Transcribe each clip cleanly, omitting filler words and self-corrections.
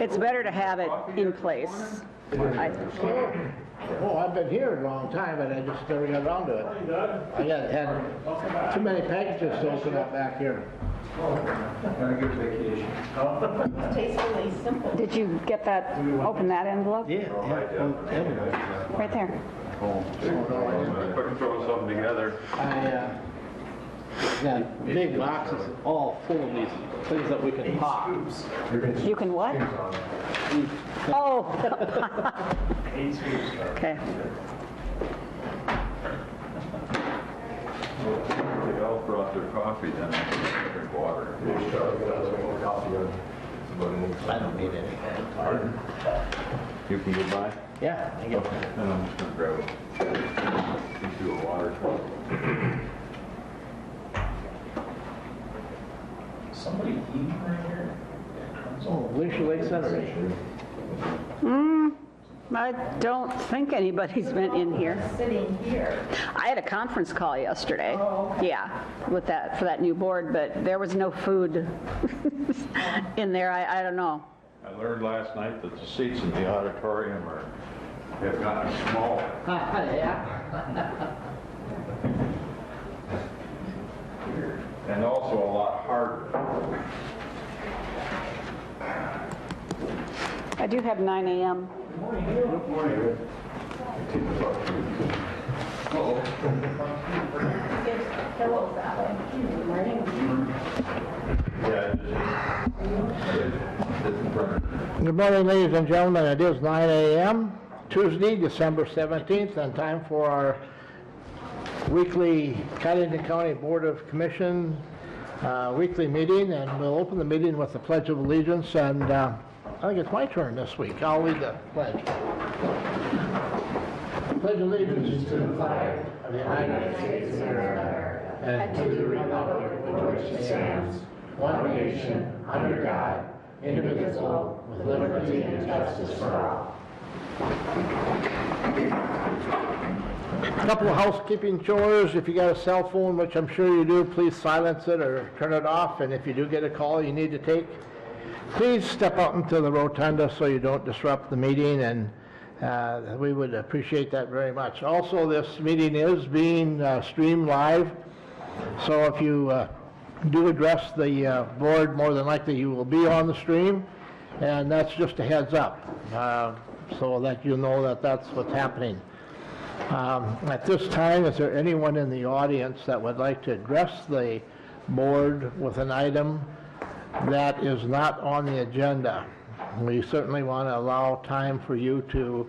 It's better to have it in place, I think. Oh, I've been here a long time, but I just never got around to it. I had too many packages to open up back here. Had a good vacation. Tastefully simple. Did you get that, open that envelope? Yeah. Right there. Put throw something together. I got big boxes all full of these things that we can pop. You can what? Oh. Okay. They all brought their coffee, then I drink water. I don't need any. You can get by? Yeah, I get And I'm just gonna grab do a water truck. Somebody eating right here? Oh, Glacier Lake Center. I don't think anybody's been in here. Sitting here. I had a conference call yesterday. Yeah, with that, for that new board, but there was no food in there. I don't know. I learned last night that the seats in the auditorium have gotten smaller. Yeah. And also a lot harder. I do have 9 a.m. Gives pillows that way. Good morning, ladies and gentlemen. It is 9 a.m. Tuesday, December 17th, and time for our weekly Cottington County Board of Commission weekly meeting, and we'll open the meeting with the Pledge of Allegiance, and I think it's my turn this week. I'll lead the pledge. Pledge allegiance to the flag of the United States of America and to the republic for which it stands, one nation, under God, indivisible, with liberty and justice for all. A couple of housekeeping chores. If you got a cell phone, which I'm sure you do, please silence it or turn it off. And if you do get a call you need to take, please step out into the rotunda so you don't disrupt the meeting, and we would appreciate that very much. Also, this meeting is being streamed live, so if you do address the board, more than likely you will be on the stream, and that's just a heads up, so that you know that that's what's happening. At this time, is there anyone in the audience that would like to address the board with an item that is not on the agenda? We certainly want to allow time for you to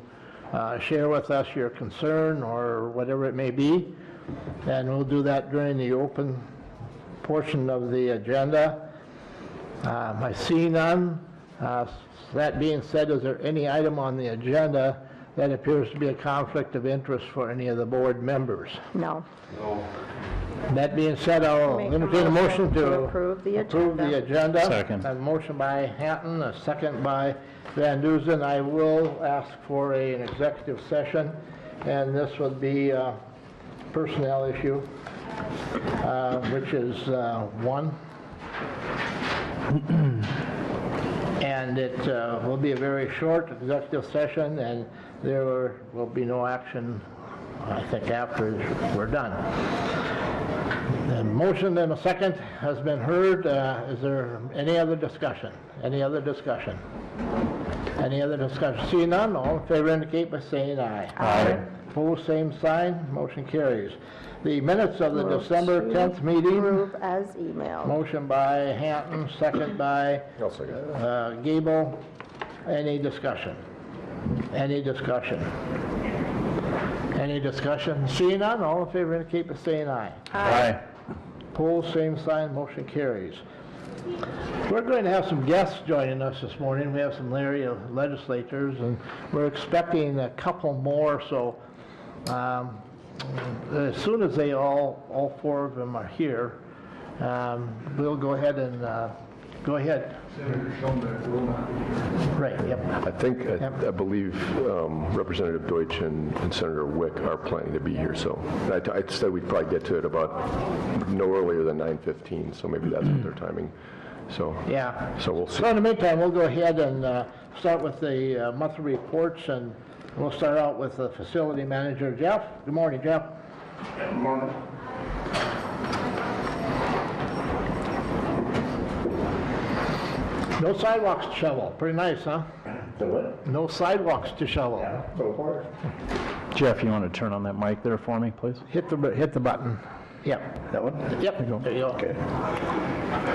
share with us your concern or whatever it may be, and we'll do that during the open portion of the agenda. I see none. That being said, is there any item on the agenda that appears to be a conflict of interest for any of the board members? No. That being said, I'll Make a entertain a motion to approve the agenda. Second. A motion by Hatton, a second by Van Duzen. I will ask for an executive session, and this would be a personnel issue, which is one. And it will be a very short executive session, and there will be no action, I think, after we're done. The motion and a second has been heard. Is there any other discussion? Any other discussion? Any other discussion? See none, all in favor indicate by saying aye. Aye. Opposed, same sign, motion carries. The minutes of the December 10th meeting. Approve as emailed. Motion by Hatton, second by Gable. Any discussion? Any discussion? Any discussion? Seeing none, all in favor indicate by saying aye. Aye. Opposed, same sign, motion carries. We're going to have some guests joining us this morning. We have some area legislators, and we're expecting a couple more, so as soon as they all four of them are here, we'll go ahead and Go ahead. Senator Schoenberg will not be here. Right, yep. I believe Representative Deutsch and Senator Wick are planning to be here, so I said we'd probably get to it about no earlier than 9:15, so maybe that's what they're timing. So, Yeah. so we'll see. So in the meantime, we'll go ahead and start with the monthly reports, and we'll start out with the facility manager, Jeff. Good morning, Jeff. Good morning. No sidewalks to shovel. Pretty nice, huh? The what? No sidewalks to shovel. Yeah, so far. Jeff, you want to turn on that mic there for me, please? Hit the button. Yep. That one? Yep. There you go. Okay.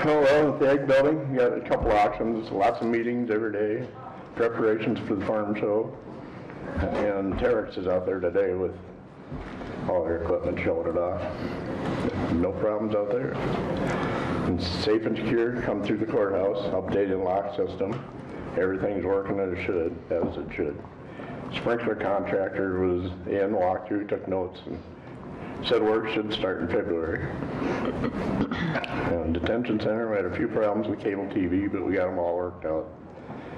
Well, with the egg building, we got a couple auctions, lots of meetings every day, preparations for the farm show. And Terex is out there today with all their equipment showing it off. No problems out there. And safe and secure, come through the courthouse, updated lock system. Everything's working as it should. Sprinkler contractor was in, walked through, took notes, and said work should start in February. And detention center, we had a few problems with cable TV, but we got them all worked out.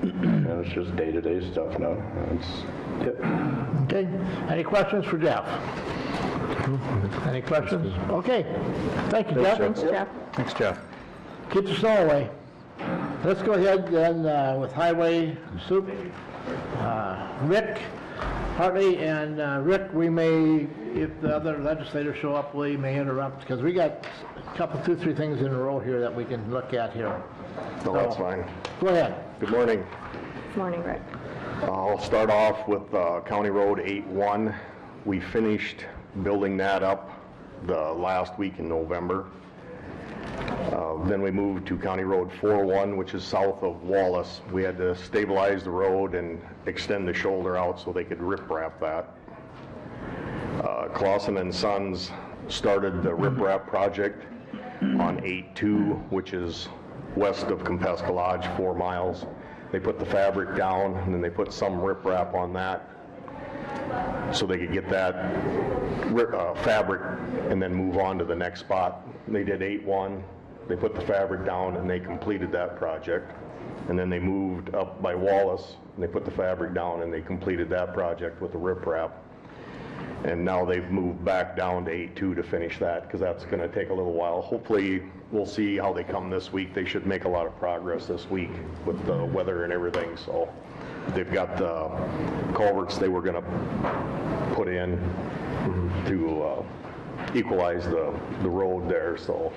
And it's just day-to-day stuff now. That's it. Okay. Any questions for Jeff? Any questions? Okay. Thank you, Jeff. Thanks, Jeff. Thanks, Jeff. Keep the snow away. Let's go ahead then with highway soup. Rick Hartley, and Rick, we may, if the other legislators show up, we may interrupt because we got a couple, 2, 3 things in a row here that we can look at here. No, that's fine. Go ahead. Good morning. Good morning, Rick. I'll start off with County Road 8-1. We finished building that up the last week in November. Then we moved to County Road 4-1, which is south of Wallace. We had to stabilize the road and extend the shoulder out so they could rip-wrap that. Clausen and Sons started the rip-wrap project on 8-2, which is west of Compesca Lodge, 4 miles. They put the fabric down, and then they put some riprap on that so they could get that fabric and then move on to the next spot. They did 8-1, they put the fabric down, and they completed that project. And then they moved up by Wallace, and they put the fabric down, and they completed that project with the riprap. And now they've moved back down to 8-2 to finish that, because that's going to take a little while. Hopefully, we'll see how they come this week. They should make a lot of progress this week with the weather and everything. So they've got the culverts they were going to put in to equalize the road there. So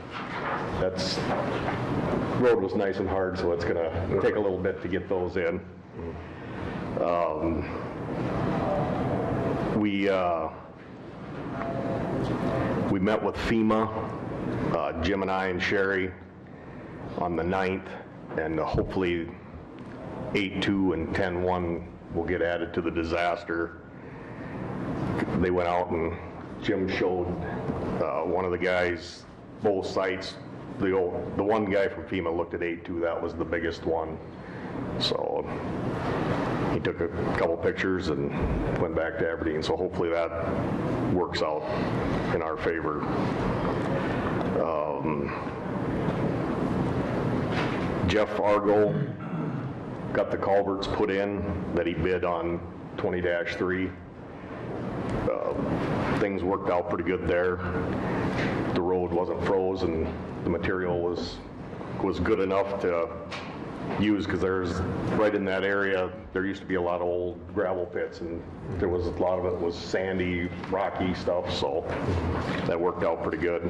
that's, road was nice and hard, so it's going to take a little bit to get those in. We met with FEMA, Jim and I and Sherry, on the 9th, and hopefully 8-2 and 10-1 will get added to the disaster. They went out and Jim showed one of the guys both sites. The one guy from FEMA looked at 8-2, that was the biggest one. So he took a couple pictures and went back to Aberdeen, so hopefully that works out in our favor. Jeff Argo got the culverts put in that he bid on 20-3. Things worked out pretty good there. The road wasn't froze and the material was good enough to use, because there's, right in that area, there used to be a lot of old gravel pits, and there was a lot of it was sandy, rocky stuff, so that worked out pretty good.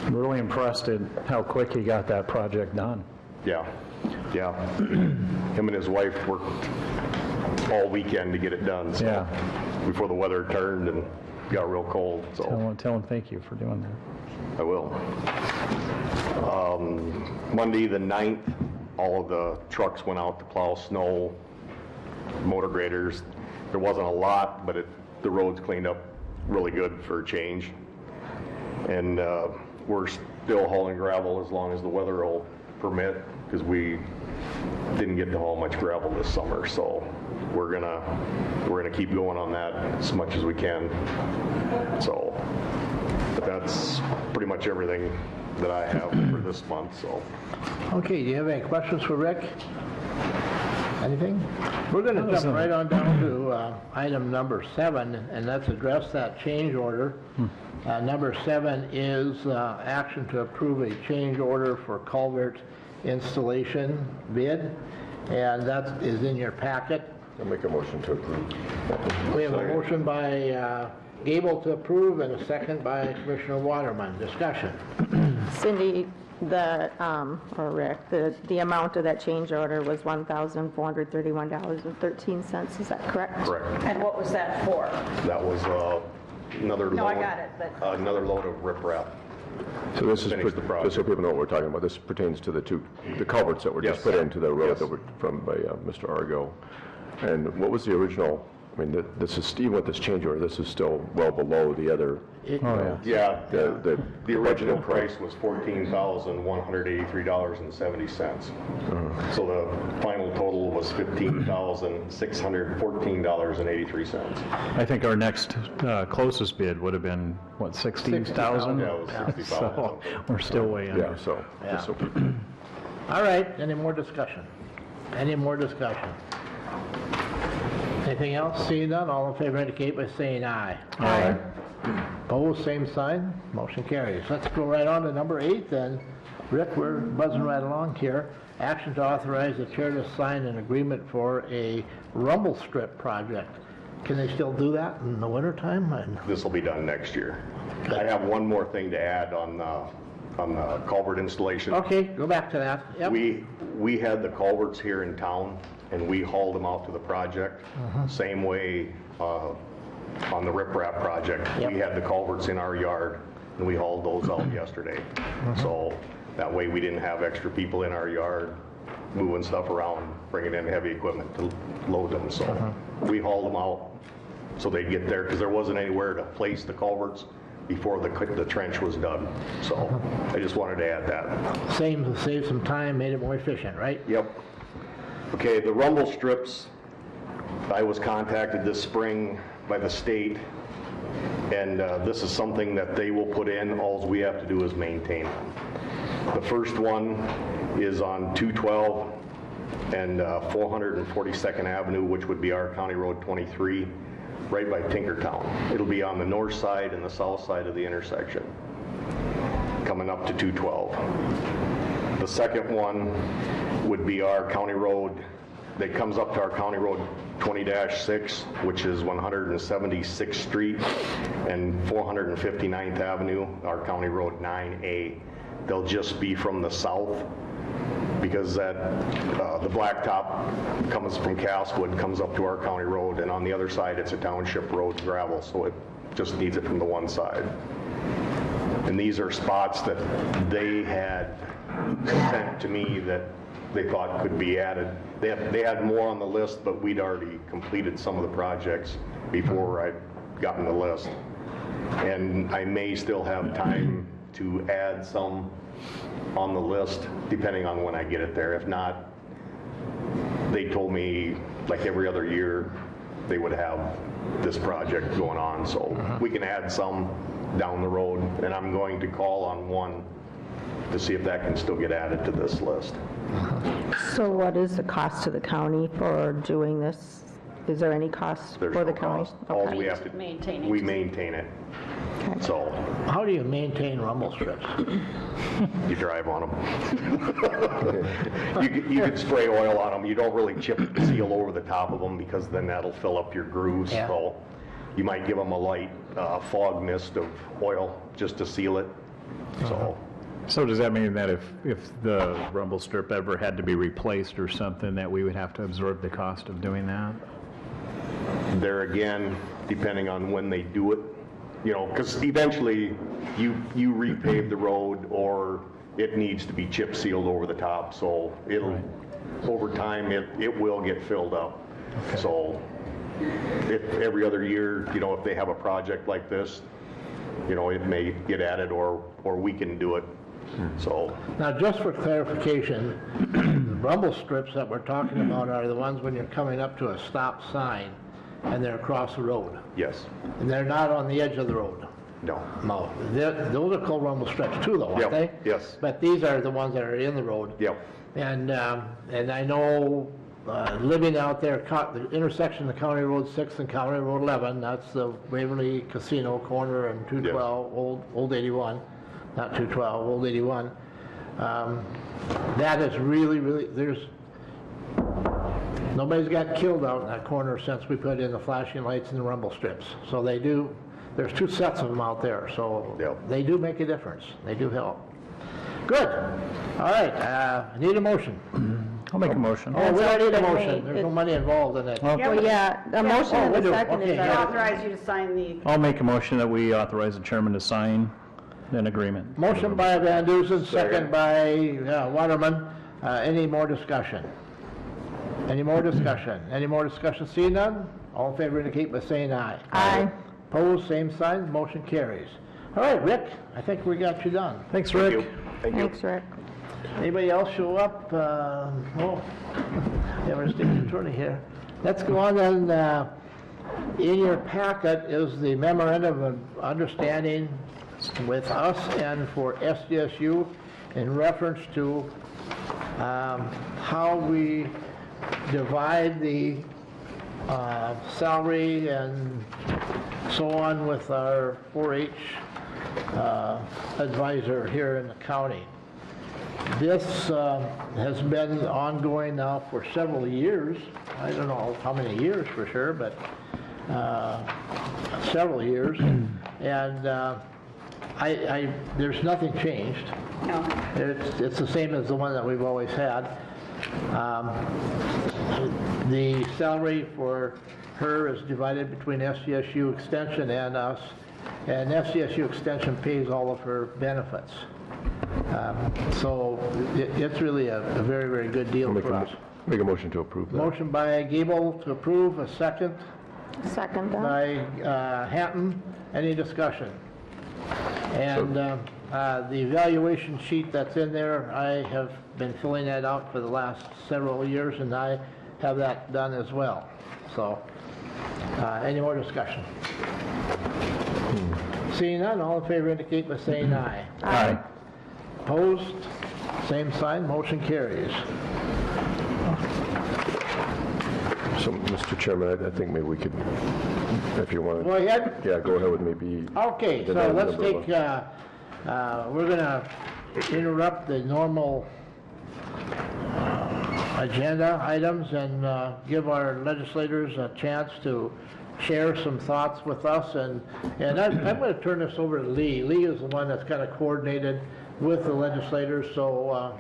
I'm really impressed at how quick he got that project done. Yeah. Him and his wife worked all weekend to get it done, so Yeah. before the weather turned and got real cold, so Tell him thank you for doing that. I will. Monday the 9th, all of the trucks went out to plow snow, motor graders. There wasn't a lot, but the roads cleaned up really good for a change. And we're still hauling gravel as long as the weather will permit, because we didn't get to haul much gravel this summer, so we're gonna keep going on that as much as we can. So, but that's pretty much everything that I have for this month, so. Okay, do you have any questions for Rick? Anything? We're going to jump right on down to item number 7, and let's address that change order. Number 7 is action to approve a change order for culvert installation bid, and that is in your packet. I'll make a motion to approve. We have a motion by Gable to approve and a second by Commissioner Waterman. Discussion. Cindy, or Rick, the amount of that change order was $1,431.13, is that correct? Correct. And what was that for? That was another load. No, I got it, but- Another load of riprap. So this is, Finish the just so project. people know what we're talking about, this pertains to the culverts that were just Yes. put into the road Yes. that were from by Mr. Argo. And what was the original, I mean, this is, even with this change order, this is still well below the other, Yeah, the the original budgeted price was $14,183.70. So the final total was $15,614.83. I think our next closest bid would have been, what, 60,000? Yeah, it was 60,000. So we're still way under. Yeah, so, just so people. All right, any more discussion? Any more discussion? Anything else? Seeing none, all in favor indicate by saying aye. Aye. Opposed, same sign, motion carries. Let's go right on to number 8 then. Rick, we're buzzing right along here. Action to authorize the chair to sign an agreement for a rumble strip project. Can they still do that in the wintertime? This will be done next year. I have one more thing to add on the culvert installation. Okay, go back to that. Yep. We had the culverts here in town, and we hauled them out to the project. Same way on the riprap project. Yep. We had the culverts in our yard, and we hauled those out yesterday. So that way we didn't have extra people in our yard moving stuff around, bringing in heavy equipment to load them. So we hauled them out so they'd get there, because there wasn't anywhere to place the culverts before the trench was dug. So I just wanted to add that. Save some time, made it more efficient, right? Yep. Okay, the rumble strips, I was contacted this spring by the state, and this is something that they will put in. All we have to do is maintain them. The first one is on 212 and 442nd Avenue, which would be our County Road 23, right by Tinkertown. It'll be on the north side and the south side of the intersection, coming up to 212. The second one would be our County Road that comes up to our County Road 20-6, which is 176th Street and 459th Avenue, our County Road 9A. They'll just be from the south, because the blacktop comes from Castlewood, comes up to our county road, and on the other side it's a township road gravel, so it just needs it from the one side. And these are spots that they had sent to me that they thought could be added. They had more on the list, but we'd already completed some of the projects before I'd gotten the list. And I may still have time to add some on the list, depending on when I get it there. If not, they told me, like every other year, they would have this project going on, so we can add some down the road, and I'm going to call on one to see if that can still get added to this list. So what is the cost to the county for doing this? Is there any cost There's for the no county? cost. All Okay. we have to, Maintaining. we maintain it. Okay. So How do you maintain rumble strips? you drive on them. You could spray oil on them. You don't really chip seal over the top of them, because then that'll fill up your grooves. Yeah. So you might give them a light fog mist of oil just to seal it. So does that mean that if the rumble strip ever had to be replaced or something, that we would have to absorb the cost of doing that? There again, depending on when they do it, because eventually you repave the road, or it needs to be chip sealed over the top, so it'll, over time, it will get filled up. So if every other year, if they have a project like this, it may get added, or we can do it. So Now, just for clarification, the rumble strips that we're talking about are the ones when you're coming up to a stop sign and they're across the road. yes, And they're not on the edge of the road. No. No, those are called rumble strips too, though, aren't Yep, they? yes. But these are the ones that are in the road. Yep. And I know, living out there, the intersection of County Road 6 and County Road 11, that's the Waverly Casino corner and 212, Old 81, not 212, Old 81. That is really, nobody's got killed out in that corner since we put in the flashing lights and the rumble strips. So there's 2 sets of them out there, so Yep. they do make a difference. They do help. Good. All right, need a motion. I'll make a motion. Oh, we don't need a already been motion. made. There's no money involved in it. Well, yeah, a motion Oh, and we a do. second Okay, is yeah. already. Authorize you to sign the, I'll make a motion that we authorize the chairman to sign an agreement. Motion by Van Dusen, second by Waterman. Any more discussion? Any more discussion? Any more discussion? See none? All in favor indicate by saying aye. Aye. Opposed, same sign, motion carries. All right, Rick, I think we got you done. Thanks, Rick. Thank you. Thanks, Rick. Anybody else show up? Oh, we have our state attorney here. Let's go on then. In your packet is the memorandum of understanding with us and for SDSU in reference to how we divide the salary and so on with our 4-H advisor here in the county. This has been ongoing now for several years. I don't know how many years for sure, but several years. And there's nothing changed. no, It's the same as the one that we've always had. The salary for her is divided between SDSU Extension and us, and SDSU Extension pays all of her benefits. So it's really a very, very good deal for us. Make a motion to approve that. Motion by Gable to approve, a second Second that. by Hatton. Any discussion? And the evaluation sheet that's in there, I have been filling that out for the last several years, and I have that done as well. So, any more discussion? Seeing none, all in favor indicate by saying aye. Aye. Opposed? Same sign, motion carries. So, Mr. Chairman, I think maybe we could, if you want Go to, ahead. yeah, go ahead with maybe. Okay, the so let's number take, we're gonna interrupt the normal agenda items and give our legislators a chance to share some thoughts with us, and I'm gonna turn this over to Lee. Lee is the one that's kind of coordinated with the legislators, so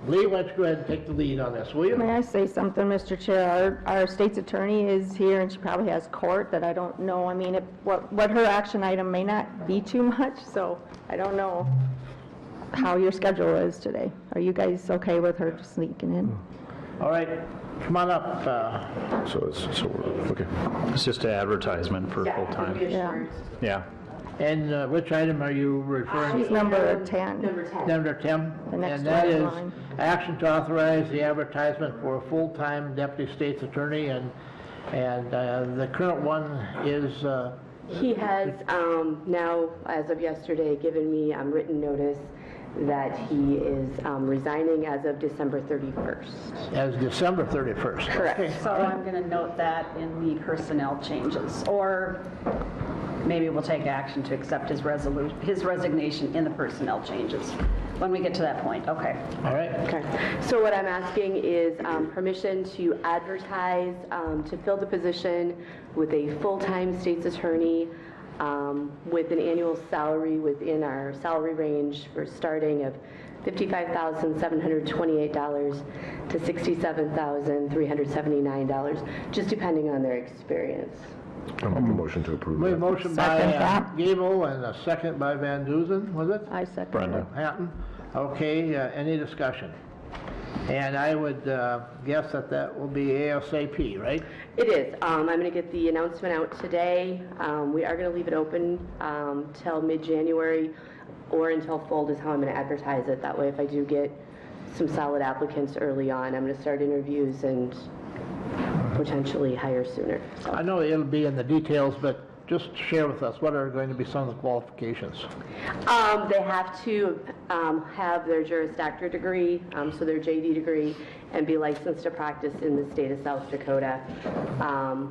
Lee, why don't you go ahead and take the lead on this, will you? May I say something, Mr. Chair? Our state's attorney is here, and she probably has court that I don't know. I mean, what her action item may not be too much, so I don't know how your schedule is today. Are you guys okay with her just sneaking in? All right, come on up. Okay. It's just an advertisement for full-time. Yeah. Yeah. And which item are you referring to? She's number 10. Number 10. The next And that one in is line. action to authorize the advertisement for a full-time deputy state's attorney, and the current one is, He has now, as of yesterday, given me written notice that he is resigning as of December 31st. as December 31st. Correct. so I'm going to note that in the personnel changes, or maybe we'll take action to accept his resignation in the personnel changes when we get to that point. Okay. All right, Okay. So what I'm asking is permission to advertise to fill the position with a full-time state's attorney with an annual salary within our salary range for starting of $55,728 to $67,379, just depending on their experience. I'll make a motion to approve we have a that. motion by Second that. Gable and a second by Van Duzen, was it? I second Brenda. it. Hatton? Okay, any discussion? And I would guess that will be ASAP, right? It is. I'm going to get the announcement out today. We are going to leave it open till mid-January or until fall is how I'm going to advertise it. That way, if I do get some solid applicants early on, I'm going to start interviews and potentially hire sooner. So, I know it'll be in the details, but just share with us, what are going to be some of the qualifications? They have to have their Juris Doctor degree, so their JD degree, and be licensed to practice in the state of South Dakota.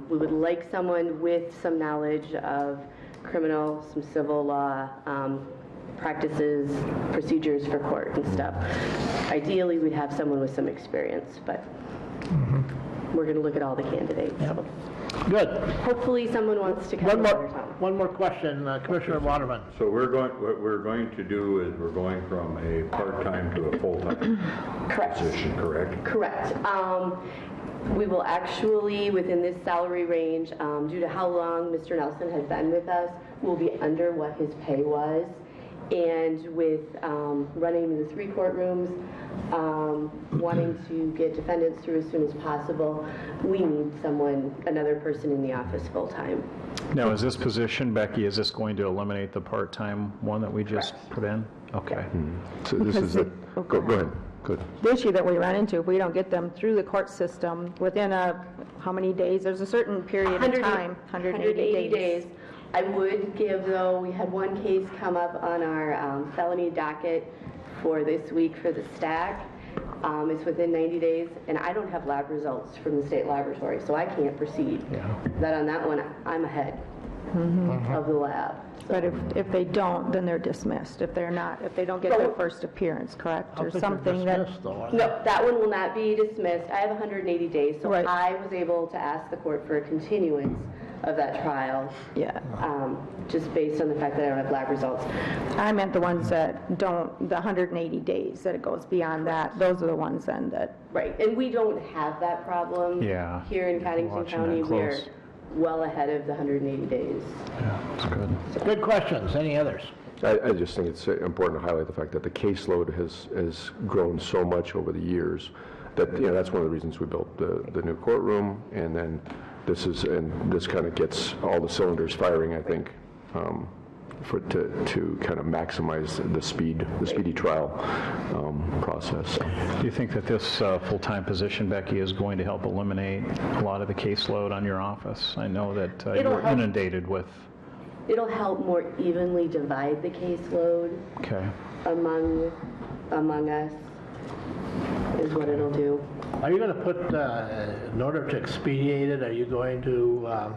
We would like someone with some knowledge of criminal, some civil law, practices, procedures for court and stuff. Ideally, we'd have someone with some experience, but we're going to look at all the candidates. So Good. hopefully someone wants to come One to more, Watertown. one more question, Commissioner Waterman. So what we're going to do is we're going from a part-time to a full-time Correct. position, correct? Correct. We will actually, within this salary range, due to how long Mr. Nelson has been with us, will be under what his pay was. And with running the 3 courtrooms, wanting to get defendants through as soon as possible, we need another person in the office full-time. Now, is this position, Becky, is this going to eliminate the part-time one that we just put in? Okay. So this is, go ahead, good. The issue that we run into, if we don't get them through the court system within how many days? There's a certain period of time, 180 days. I would give, though, we had one case come up on our felony docket for this week for the stack. It's within 90 days, and I don't have lab results from the state laboratory, so I can't proceed. That on that one, I'm ahead of the lab. But if they don't, then they're dismissed. If they're not, if they don't get their first appearance, correct? Or something that, No, that one will not be dismissed. I have 180 days, so Right. I was able to ask the court for a continuance of that trial, yeah. just based on the fact that I don't have lab results. I meant the ones that don't, the 180 days, that it goes beyond that. Those are the ones then that, Right, and we don't have that problem Yeah. here in Cottington Watching County. that We're close. well ahead of the 180 days. Yeah, that's good. Good questions. Any others? I just think it's important to highlight the fact that the caseload has grown so much over the years that, that's one of the reasons we built the new courtroom, and then this kind of gets all the cylinders firing, I think, to kind of maximize the speedy trial process. Do you think that this full-time position, Becky, is going to help eliminate a lot of the caseload on your office? I know that It'll you're help. inundated with, It'll help more evenly divide the caseload okay. among us, is what it'll do. Are you going to put, in order to expedite it, are you going to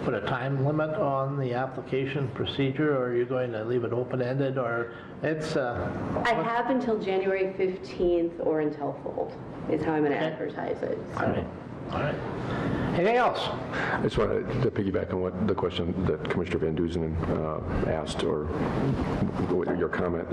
put a time limit on the application procedure, or are you going to leave it open-ended, or it's... I have until January 15th or until fold, is how I'm going to advertise it. So. All right, all right. Anything else? I just wanted to piggyback on what the question that Commissioner Van Duzen asked, or your comment.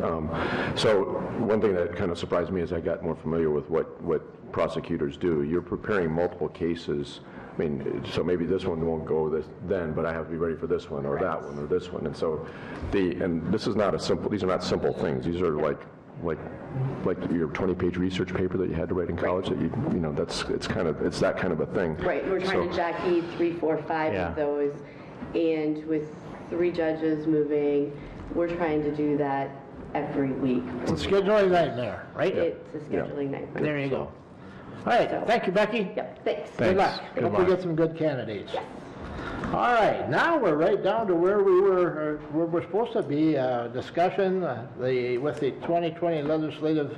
So one thing that kind of surprised me as I got more familiar with what prosecutors do, you're preparing multiple cases. I mean, so maybe this one won't go then, but I have to be ready for this one or that one or this one. And so and this is not these are not simple things. These are like your 20-page research paper that you had to write in college that it's that kind of a thing. Right, we're trying to jockey 3, 4, 5 Yeah. of those, and with 3 judges moving, we're trying to do that every week. It's a scheduling nightmare, right? It's a scheduling nightmare. There you go. All right, thank you, Becky. Yep, thanks. Good luck. Good Hope we luck. get some good candidates. All right, now we're right down to where we're supposed to be, discussion with the 2020 legislative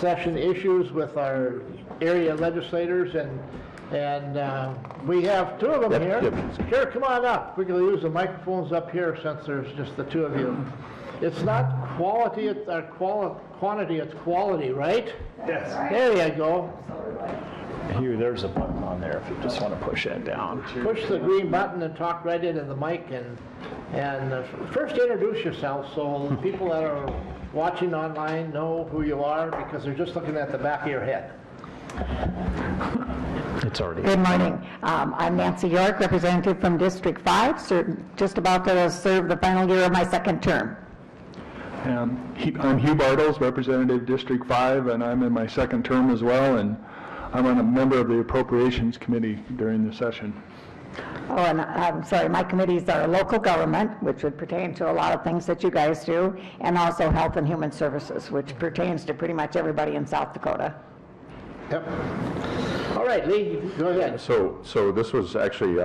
session issues with our area legislators, and we have 2 of them here. Yep. Sure, come on up. We're going to use the microphones up here since there's just the 2 of you. It's not quality, it's quantity, it's quality, right? Yes. There you go. Here, there's a button on there if you just want to push that down. Push the green button and talk right into the mic, and first introduce yourself so the people that are watching online know who you are, because they're just looking at the back of your head. It's already. Good morning. I'm Nancy York, representative from District 5, just about to serve the final year of my 2nd term. I'm Hugh Bartles, representative District 5, and I'm in my 2nd term as well, and I'm a member of the Appropriations Committee during the session. Oh, and I'm sorry, my committees are local government, which would pertain to a lot of things that you guys do, and also Health and Human Services, which pertains to pretty much everybody in South Dakota. Yep. All right, Lee, go ahead. So this was actually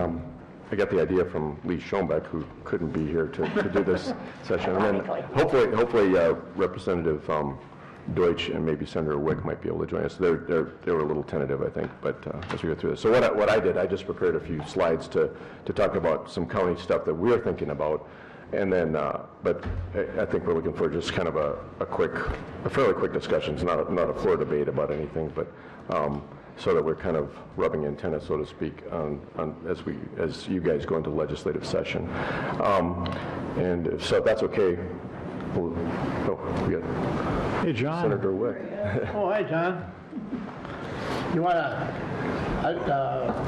I got the idea from Lee Schoenbeck, who couldn't be here to do this session. And then hopefully Representative Deutsch and maybe Senator Wick might be able to join us. They were a little tentative, I think, but as we go through this. So what I did, I just prepared a few slides to talk about some county stuff that we're thinking about. And then, but I think we're looking for just kind of a fairly quick discussion. It's not a floor debate about anything, but so that we're kind of rubbing antennas, so to speak, as you guys go into legislative session. And so if that's okay, we got Hey, John. Senator Wick. Oh, hi, John. You wanna,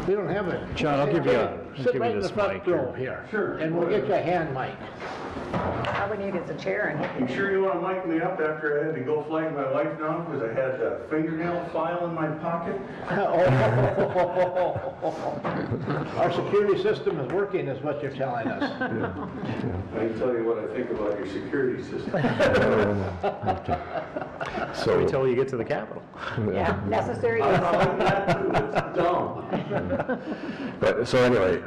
we don't have it. John, I'll give you Sit right in the this front mic row here. Sure. And we'll get you a hand mic. All we need is a chair and You sure you want to mic me up after I had to go flag my wife down because I had a fingernail file in my pocket? Our security system is working, is what you're telling us. I can tell you what I think about your security system. So until you get to the Capitol. yeah, necessary. It's dumb. But, so anyway,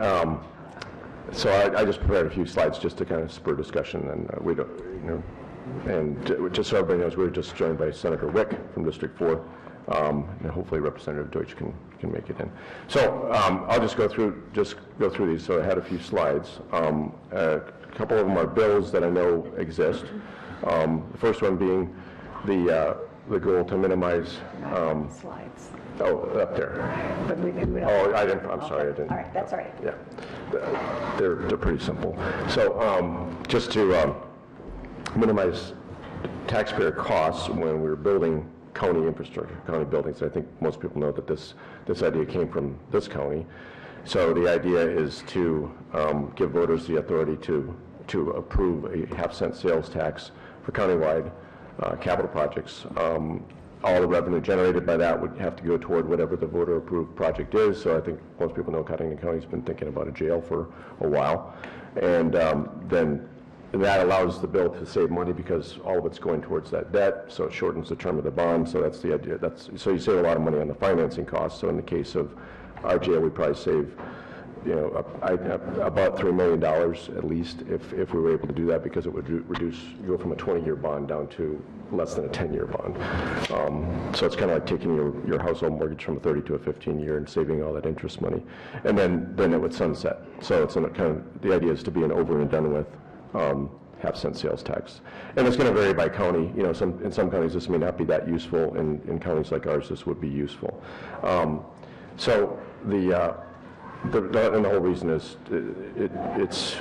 so I just prepared a few slides just to kind of spur discussion, and we don't, and just so everybody knows, we were just joined by Senator Wick from District 4, and hopefully Representative Deutsch can make it in. So I'll just go through these. So I had a few slides. A couple of them are bills that I know exist. The first one being the goal to minimize. Slides. Oh, up there. But we don't. Oh, I didn't. I'm sorry, I didn't. All right, that's all right. Yeah, they're pretty simple. So just to minimize taxpayer costs when we're building county infrastructure, county buildings, I think most people know that this idea came from this county. So the idea is to give voters the authority to approve a half-cent sales tax for countywide capital projects. All the revenue generated by that would have to go toward whatever the voter-approved project is. So I think most people know Cottington County's been thinking about a jail for a while. And then that allows the bill to save money because all of it's going towards that debt, so it shortens the term of the bond. So that's the idea. So you save a lot of money on the financing costs. So in the case of our jail, we probably save about $3 million at least if we were able to do that, because it would go from a 20-year bond down to less than a 10-year bond. So it's kind of like taking your household mortgage from a 30 to a 15-year and saving all that interest money. And then it would sunset. So it's the idea is to be an over and done with half-cent sales tax. And it's going to vary by county. In some counties this may not be that useful. In counties like ours, this would be useful. So and the whole reason is it's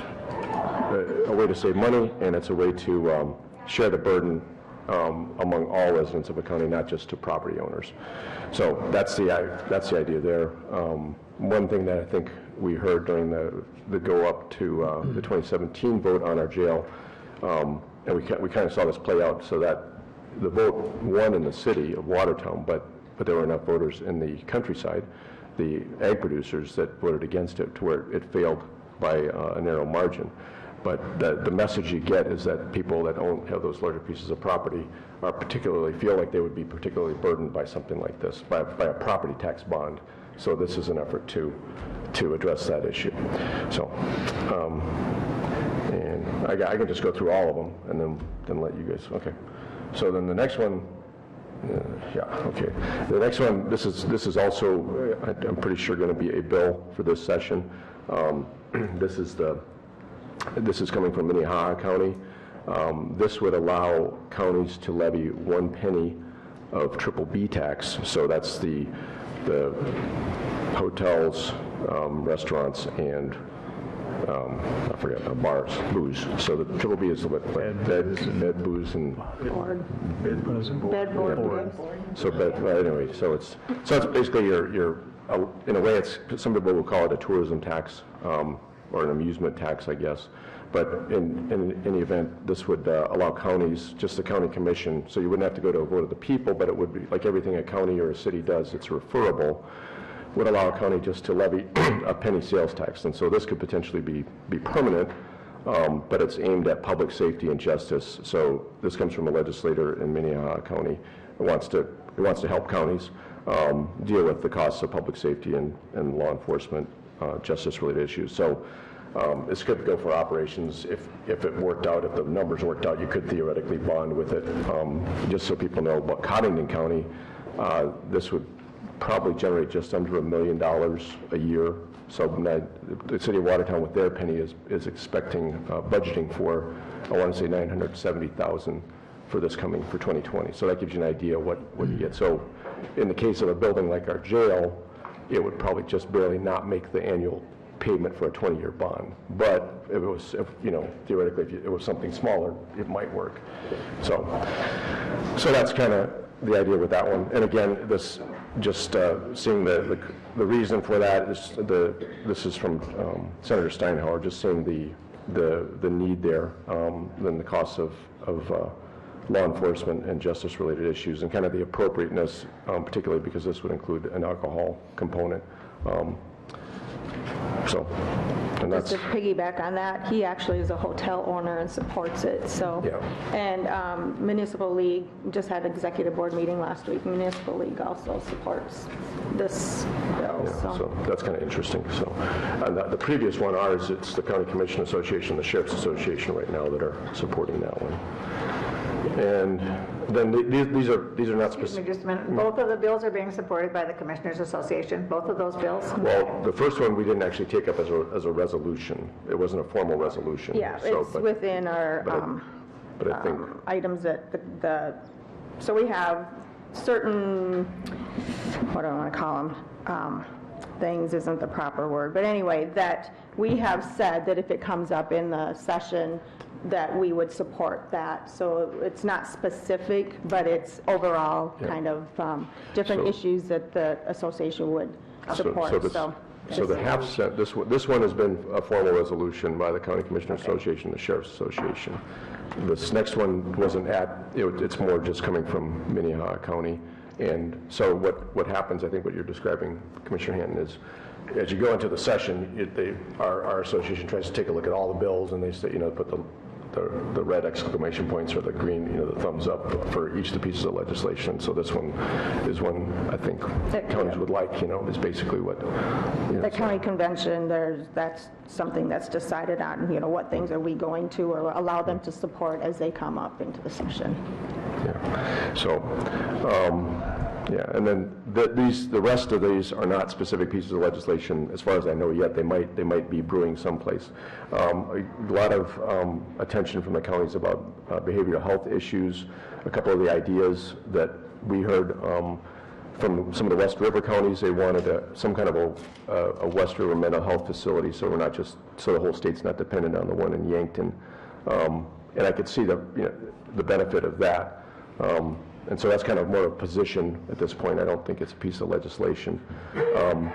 a way to save money, and it's a way to share the burden among all residents of a county, not just to property owners. So that's the idea there. One thing that I think we heard during the go up to the 2017 vote on our jail, and we kind of saw this play out, so that the vote won in the city of Watertown, but there were enough voters in the countryside, the ag producers, that voted against it, to where it failed by a narrow margin. But the message you get is that people that have those larger pieces of property feel like they would be particularly burdened by something like this, by a property tax bond. So this is an effort to address that issue. So, and I can just go through all of them and then let you guys. Okay. So then the next one. Okay. The next one, this is also, I'm pretty sure, going to be a bill for this session. This is coming from Minnehaha County. This would allow counties to levy 1 penny of triple B tax. So that's the hotels, restaurants, and I forget, bars, booze. So the triple B is what, bed, booze, and Bed, board. So, anyway, so it's basically your in a way, some people will call it a tourism tax or an amusement tax, I guess. But in any event, this would allow counties, just the county commission, so you wouldn't have to go to a vote of the people, but it would be like everything a county or a city does, it's referable, would allow a county just to levy a penny sales tax. And so this could potentially be permanent, but it's aimed at public safety and justice. So this comes from a legislator in Minnehaha County who wants to help counties deal with the costs of public safety and law enforcement justice-related issues. So it's good to go for operations. If it worked out, if the numbers worked out, you could theoretically bond with it. Just so people know, about Cottington County, this would probably generate just under $1 million a year. So the city of Watertown with their penny is expecting, budgeting for, I want to say $970,000 for this coming for 2020. So that gives you an idea what you get. So in the case of a building like our jail, it would probably just barely not make the annual payment for a 20-year bond. But if it was, theoretically, if it was something smaller, it might work. So that's kind of the idea with that one. And again, this just seeing the reason for that is this is from Senator Steinhauer, just seeing the need there, then the costs of law enforcement and justice-related issues, and kind of the appropriateness, particularly because this would include an alcohol component. And that's... Just to piggyback on that, he actually is a hotel owner and supports it, so. Yeah. And Municipal League just had an executive board meeting last week. Municipal League also supports this bill, Yeah, so. so that's kind of interesting. So, and the previous one, ours, it's the County Commission Association, the Sheriff's Association right now that are supporting that one. And then these are not Excuse me specific. just a minute. Both of the bills are being supported by the Commissioners Association, both of those bills? Well, the first one we didn't actually take up as a resolution. It wasn't a formal resolution. Yeah, So, it's within our but I think, items that so we have certain, what do I want to call them? Things isn't the proper word, but anyway, that we have said that if it comes up in the session, that we would support that. So it's not specific, but it's overall kind of different So- issues that the association would support. so the half cent, this one has been a formal resolution by the County Commissioner Association, the Sheriff's Association. This next one wasn't it's more just coming from Minnehaha County. And so what happens, I think what you're describing, Commissioner Hanton, is as you go into the session, our association tries to take a look at all the bills, and they say, put the red exclamation points or the green, the thumbs up for each of the pieces of legislation. So this one is one I think counties would like, is basically what. The county convention, that's something that's decided on, what things are we going to or allow them to support as they come up into the session. Yeah. So, and then the rest of these are not specific pieces of legislation, as far as I know yet. They might be brewing someplace. A lot of attention from the counties about behavioral health issues. A couple of the ideas that we heard from some of the West River counties, they wanted some kind of a West River mental health facility, so we're not just the whole state's not dependent on the one in Yankton. And I could see the benefit of that. And so that's kind of more of a position at this point. I don't think it's a piece of legislation. So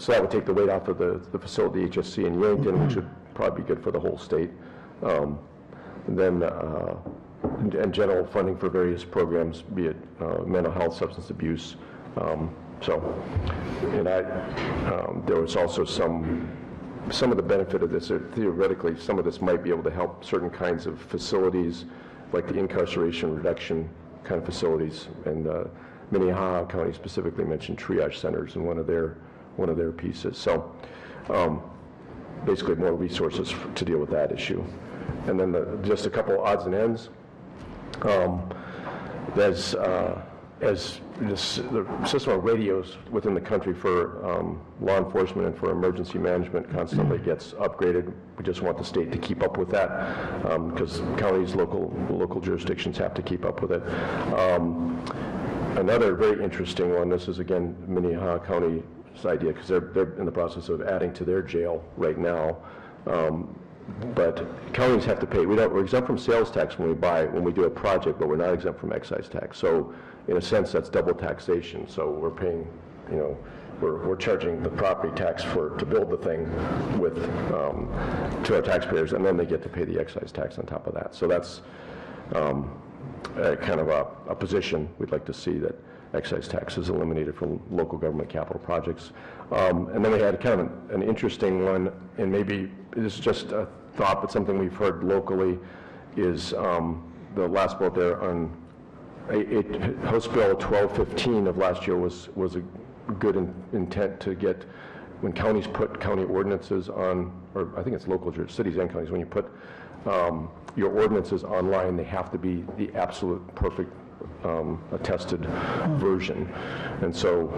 that would take the weight off of the facility, HSC in Yankton, which would probably be good for the whole state. And general funding for various programs, be it mental health, substance abuse. There was also some of the benefit of this. Theoretically, some of this might be able to help certain kinds of facilities, like the incarceration reduction kind of facilities. And Minnehaha County specifically mentioned triage centers in one of their pieces. So basically more resources to deal with that issue. And then just a couple odds and ends. As the system of radios within the country for law enforcement and for emergency management constantly gets upgraded. We just want the state to keep up with that because counties, local jurisdictions have to keep up with it. Another very interesting one, this is again Minnehaha County's idea because they're in the process of adding to their jail right now. But counties have to pay. We're exempt from sales tax when we do a project, but we're not exempt from excise tax. So in a sense, that's double taxation. So we're paying, we're charging the property tax to build the thing to our taxpayers, and then they get to pay the excise tax on top of that. So that's kind of a position we'd like to see, that excise tax is eliminated from local government capital projects. And then we had kind of an interesting one, and maybe this is just a thought, but something we've heard locally is the last vote there on House Bill 1215 of last year was good intent to get, when counties put county ordinances on, or I think it's local, cities and counties, when you put your ordinances online, they have to be the absolute perfect attested version. And so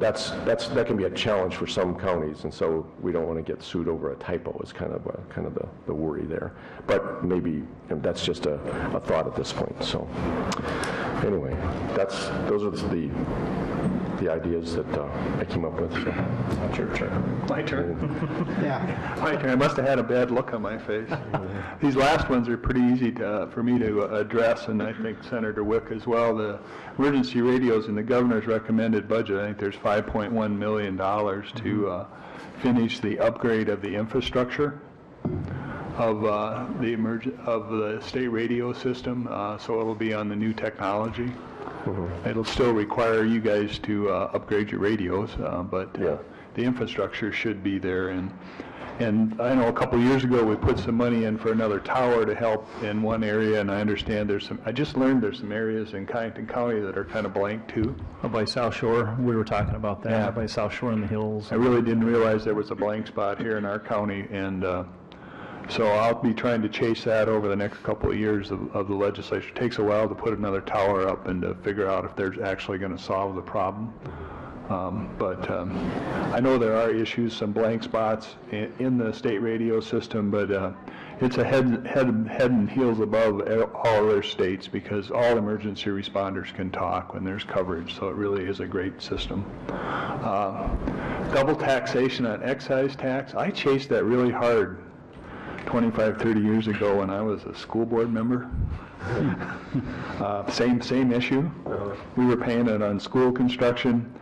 that can be a challenge for some counties, and so we don't want to get sued over a typo is kind of the worry there. But maybe that's just a thought at this point. So anyway, those are the ideas that I came up with. So. That's your turn. My turn? Yeah. My turn. I must have had a bad look on my face. These last ones are pretty easy for me to address, and I think Senator Wick as well. The emergency radios in the governor's recommended budget, I think there's $5.1 million to finish the upgrade of the infrastructure of the state radio system, so it'll be on the new technology. It'll still require you guys to upgrade your radios, but the infrastructure should be there. And I know a couple years ago we put some money in for another tower to help in one area, and I understand I just learned there's some areas in Connington County that are kind of blank too. By South Shore, we were talking about that, Yeah. by South Shore in the hills. I really didn't realize there was a blank spot here in our county, and so I'll be trying to chase that over the next couple of years of the legislature. It takes a while to put another tower up and to figure out if they're actually going to solve the problem. But I know there are issues, some blank spots in the state radio system, but it's a head and heels above all other states because all emergency responders can talk when there's coverage, so it really is a great system. Double taxation on excise tax, I chased that really hard 25, 30 years ago when I was a school board member. Same issue. We were paying it on school construction,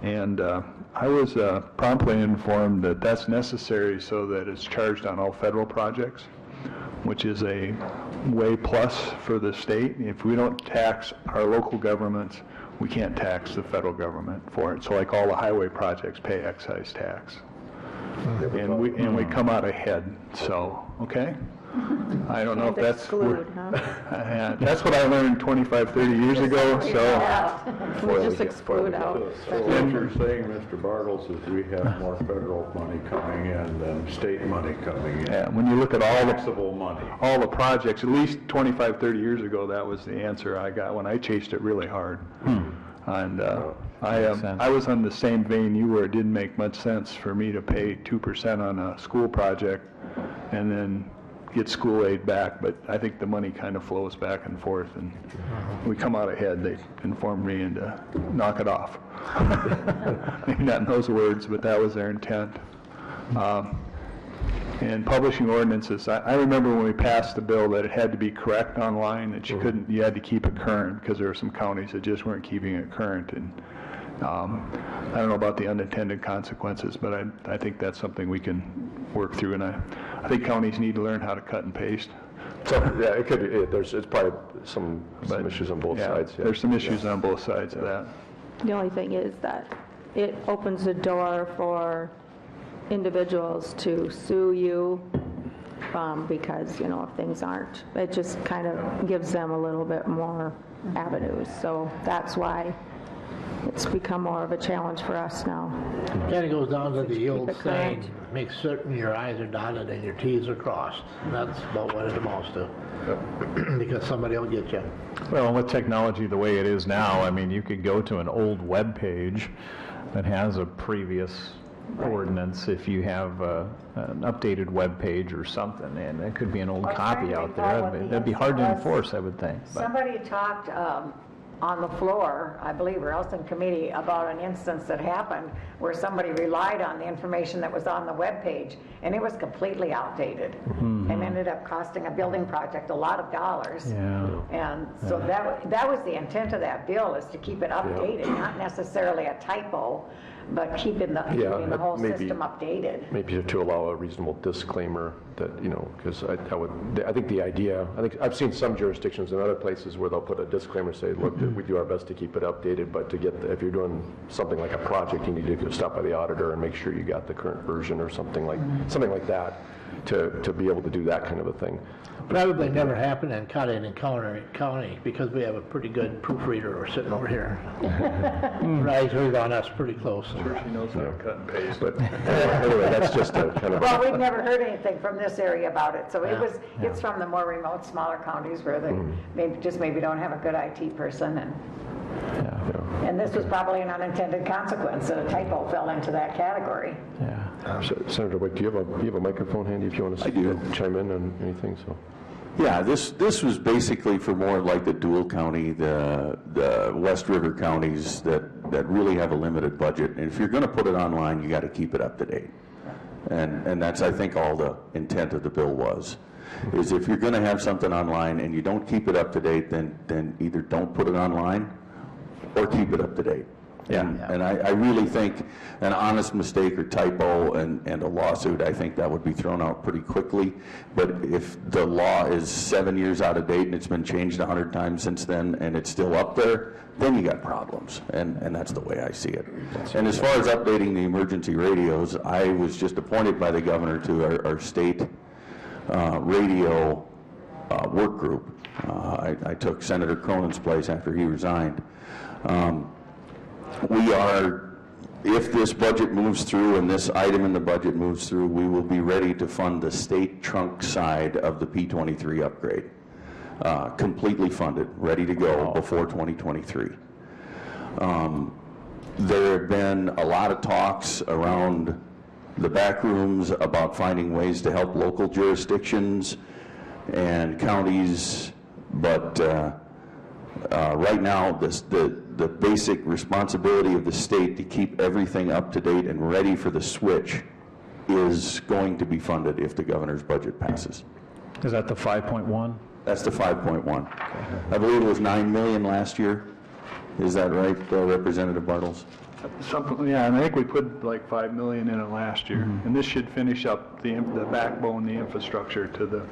and I was promptly informed that that's necessary so that it's charged on all federal projects, which is a way plus for the state. If we don't tax our local governments, we can't tax the federal government for it. So like all the highway projects pay excise tax. And we come out ahead, so, okay? I don't know if that's... Exclude, huh? That's what I learned 25, 30 years ago, so... We just exclude out. So what you're saying, Mr. Bartles, is we have more federal money coming in than state money coming in. Yeah, when you look at all Taxable money. the projects, at least 25, 30 years ago, that was the answer I got when I chased it really hard. And I was on the same vein you were. It didn't make much sense for me to pay 2% on a school project and then get school aid back, but I think the money kind of flows back and forth, and we come out ahead. They informed me and knock it off. Maybe not in those words, but that was their intent. And publishing ordinances, I remember when we passed the bill that it had to be correct online, that you had to keep it current, because there were some counties that just weren't keeping it current. And I don't know about the unintended consequences, but I think that's something we can work through, and I think counties need to learn how to cut and paste. So, yeah, it could be, it's probably some issues on both sides. Yeah. There's some issues on both sides of that. The only thing is that it opens the door for individuals to sue you because, if things aren't, it just kind of gives them a little bit more avenues. So that's why it's become more of a challenge for us now. Kind of goes down to the Keep old it saying, current. make certain your I's are dotted and your T's are crossed. And that's about what it amounts to. Because somebody will get you. Well, with technology the way it is now, I mean, you could go to an old web page that has a previous ordinance if you have an updated web page or something, and it could be an old copy out there. That'd be hard to enforce, I would think. But Somebody talked on the floor, I believe, or else in committee, about an instance that happened where somebody relied on the information that was on the webpage, and it was completely outdated, and ended up costing a building project a lot of dollars. Yeah. And so that was the intent of that bill, is to keep it updated, not necessarily a typo, but keeping the whole maybe- system updated. Maybe to allow a reasonable disclaimer that, because I think the idea, I've seen some jurisdictions in other places where they'll put a disclaimer, say, look, we do our best to keep it updated, but if you're doing something like a project, you need to go stop by the auditor and make sure you got the current version or something like that. to be able to do that kind of a thing. Probably never happened in Cudahy County because we have a pretty good proofreader sitting over here. Right, heard on us pretty close. She knows how to cut and paste. But anyway, that's just a kind of. Well, we've never heard anything from this area about it, so it's from the more remote, smaller counties where they maybe don't have a good IT person, and this was probably an unintended consequence, that a typo fell into that category. Senator Wick, do you have a microphone handy if you want to chime in on anything? So. Yeah, this was basically for more like the Dual County, the West River counties that really have a limited budget. And if you're going to put it online, you got to keep it up to date. And that's, I think, all the intent of the bill was. Is if you're going to have something online and you don't keep it up to date, then either don't put it online or keep it up to date. And I really think an honest mistake or typo and a lawsuit, I think that would be thrown out pretty quickly. But if the law is 7 years out of date and it's been changed 100 times since then and it's still up there, then you got problems. And that's the way I see it. And as far as updating the emergency radios, I was just appointed by the governor to our state radio work group. I took Senator Cronin's place after he resigned. We are, if this budget moves through and this item in the budget moves through, we will be ready to fund the state trunk side of the P23 upgrade. Completely funded, ready to go before 2023. There have been a lot of talks around the back rooms about finding ways to help local jurisdictions and counties, but right now, the basic responsibility of the state to keep everything up to date and ready for the switch is going to be funded if the governor's budget passes. Is that the 5.1? That's the 5.1. I believe it was 9 million last year. Is that right, Representative Bartles? Something, yeah, and I think we put like 5 million in it last year, and this should finish up the backbone, the infrastructure to the,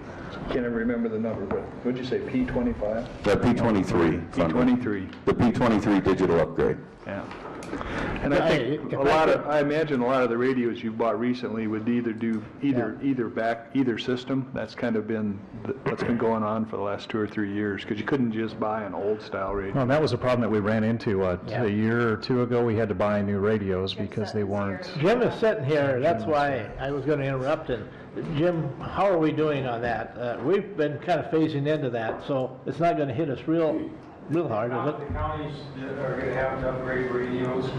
can't even remember the number, but what'd you say, P25? The P23. P23. The P23 digital upgrade. Yeah. And I think I imagine a lot of the radios you bought recently would either do either system. That's kind of been what's been going on for the last 2 or 3 years, because you couldn't just buy an old style radio. Well, and that was a problem that we ran into a year or two ago. We had to buy new radios because they weren't. Jim is sitting here, that's why I was going to interrupt him. Jim, how are we doing on that? We've been kind of phasing into that, so it's not going to hit us real hard, is it? The counties are going to have to upgrade radios,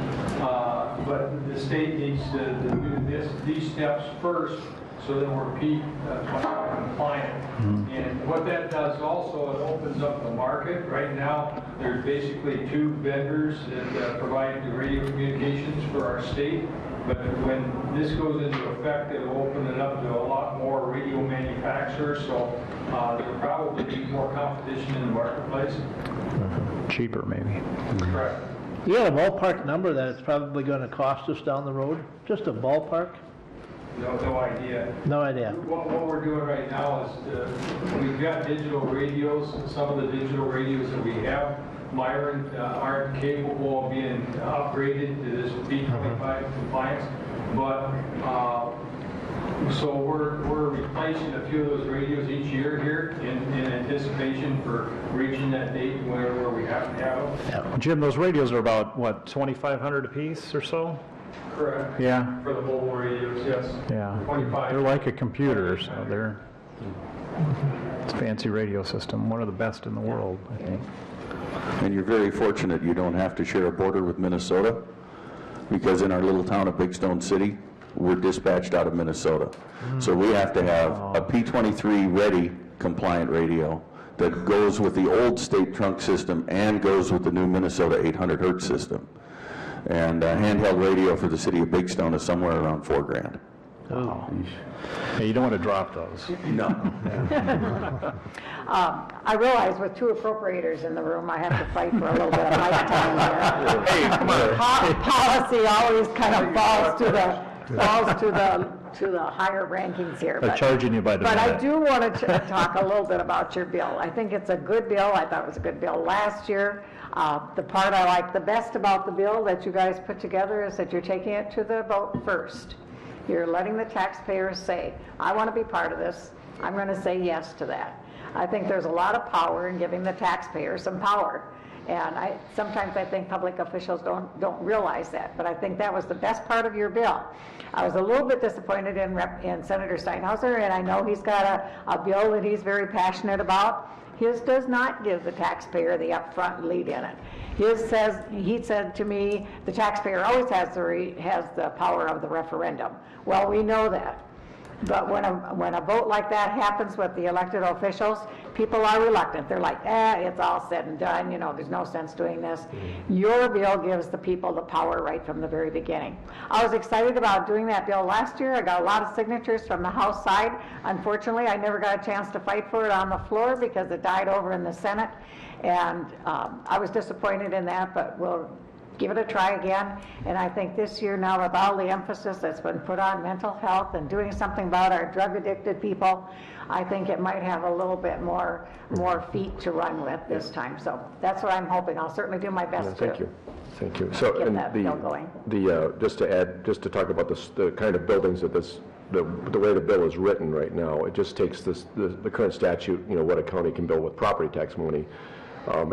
but the state needs to do these steps first so that we're P25 compliant. And what that does also, it opens up the market. Right now, there's basically 2 vendors that provide the radio communications for our state. But when this goes into effect, it will open it up to a lot more radio manufacturers, so there will probably be more competition in the marketplace. Cheaper, maybe. Correct. You got a ballpark number that it's probably going to cost us down the road? Just a ballpark? No idea. No idea. What we're doing right now is we've got digital radios. Some of the digital radios that we have, Myron, aren't capable of being upgraded to this P25 compliance, but so we're replacing a few of those radios each year here in anticipation for reaching that date where we have to have them. Jim, those radios are about, what, 2,500 a piece or so? Correct. Yeah. For the mobile radios, yes. Yeah. 25. They're like a computer, so it's a fancy radio system, one of the best in the world, I think. And you're very fortunate you don't have to share a border with Minnesota, because in our little town of Big Stone City, we're dispatched out of Minnesota. So we have to have a P23 ready compliant radio that goes with the old state trunk system and goes with the new Minnesota 800 hertz system. And a handheld radio for the city of Big Stone is somewhere around $4,000. Oh. Yeah, you don't want to drop those. No. I realize with 2 appropriators in the room, I have to fight for a little bit of my time here. Hey, come on. Policy always kind of falls to the higher rankings here. They're charging you by the But I minute. do want to talk a little bit about your bill. I think it's a good bill. I thought it was a good bill last year. The part I like the best about the bill that you guys put together is that you're taking it to the vote first. You're letting the taxpayers say, I want to be part of this. I'm going to say yes to that. I think there's a lot of power in giving the taxpayers some power. And sometimes I think public officials don't realize that, but I think that was the best part of your bill. I was a little bit disappointed in Senator Steinhauser, and I know he's got a bill that he's very passionate about. His does not give the taxpayer the upfront lead in it. He said to me, the taxpayer always has the power of the referendum. Well, we know that. But when a vote like that happens with the elected officials, people are reluctant. They're like, it's all said and done, there's no sense doing this. Your bill gives the people the power right from the very beginning. I was excited about doing that bill last year. I got a lot of signatures from the House side. Unfortunately, I never got a chance to fight for it on the floor because it died over in the Senate. And I was disappointed in that, but we'll give it a try again. And I think this year now, with all the emphasis that's been put on mental health and doing something about our drug addicted people, I think it might have a little bit more feet to run with this time. So that's what I'm hoping. I'll certainly do my best Thank you. So, get and that bill going. just to talk about the kind of buildings that the way the bill is written right now, it just takes the current statute, what a county can build with property tax money.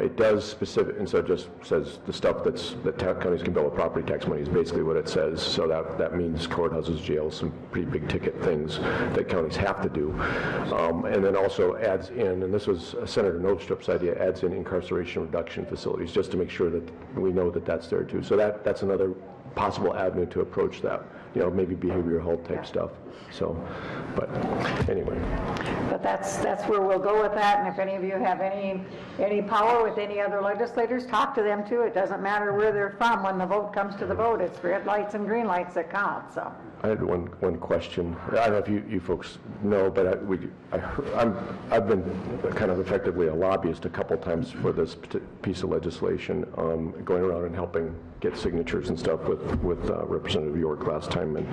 It does specific, and so it just says the stuff that counties can build with property tax money is basically what it says. So that means courthouses, jails, some pretty big ticket things that counties have to do. And then also adds in, and this was Senator Nostrup's idea, adds in incarceration reduction facilities just to make sure that we know that that's there too. So that's another possible avenue to approach that, maybe behavioral health type stuff. So, but anyway. But that's where we'll go with that, and if any of you have any power with any other legislators, talk to them too. It doesn't matter where they're from. When the vote comes to the vote, it's red lights and green lights that count, so. I had one question. I don't know if you folks know, but I've been kind of effectively a lobbyist a couple times for this piece of legislation, going around and helping get signatures and stuff with Representative York last time. And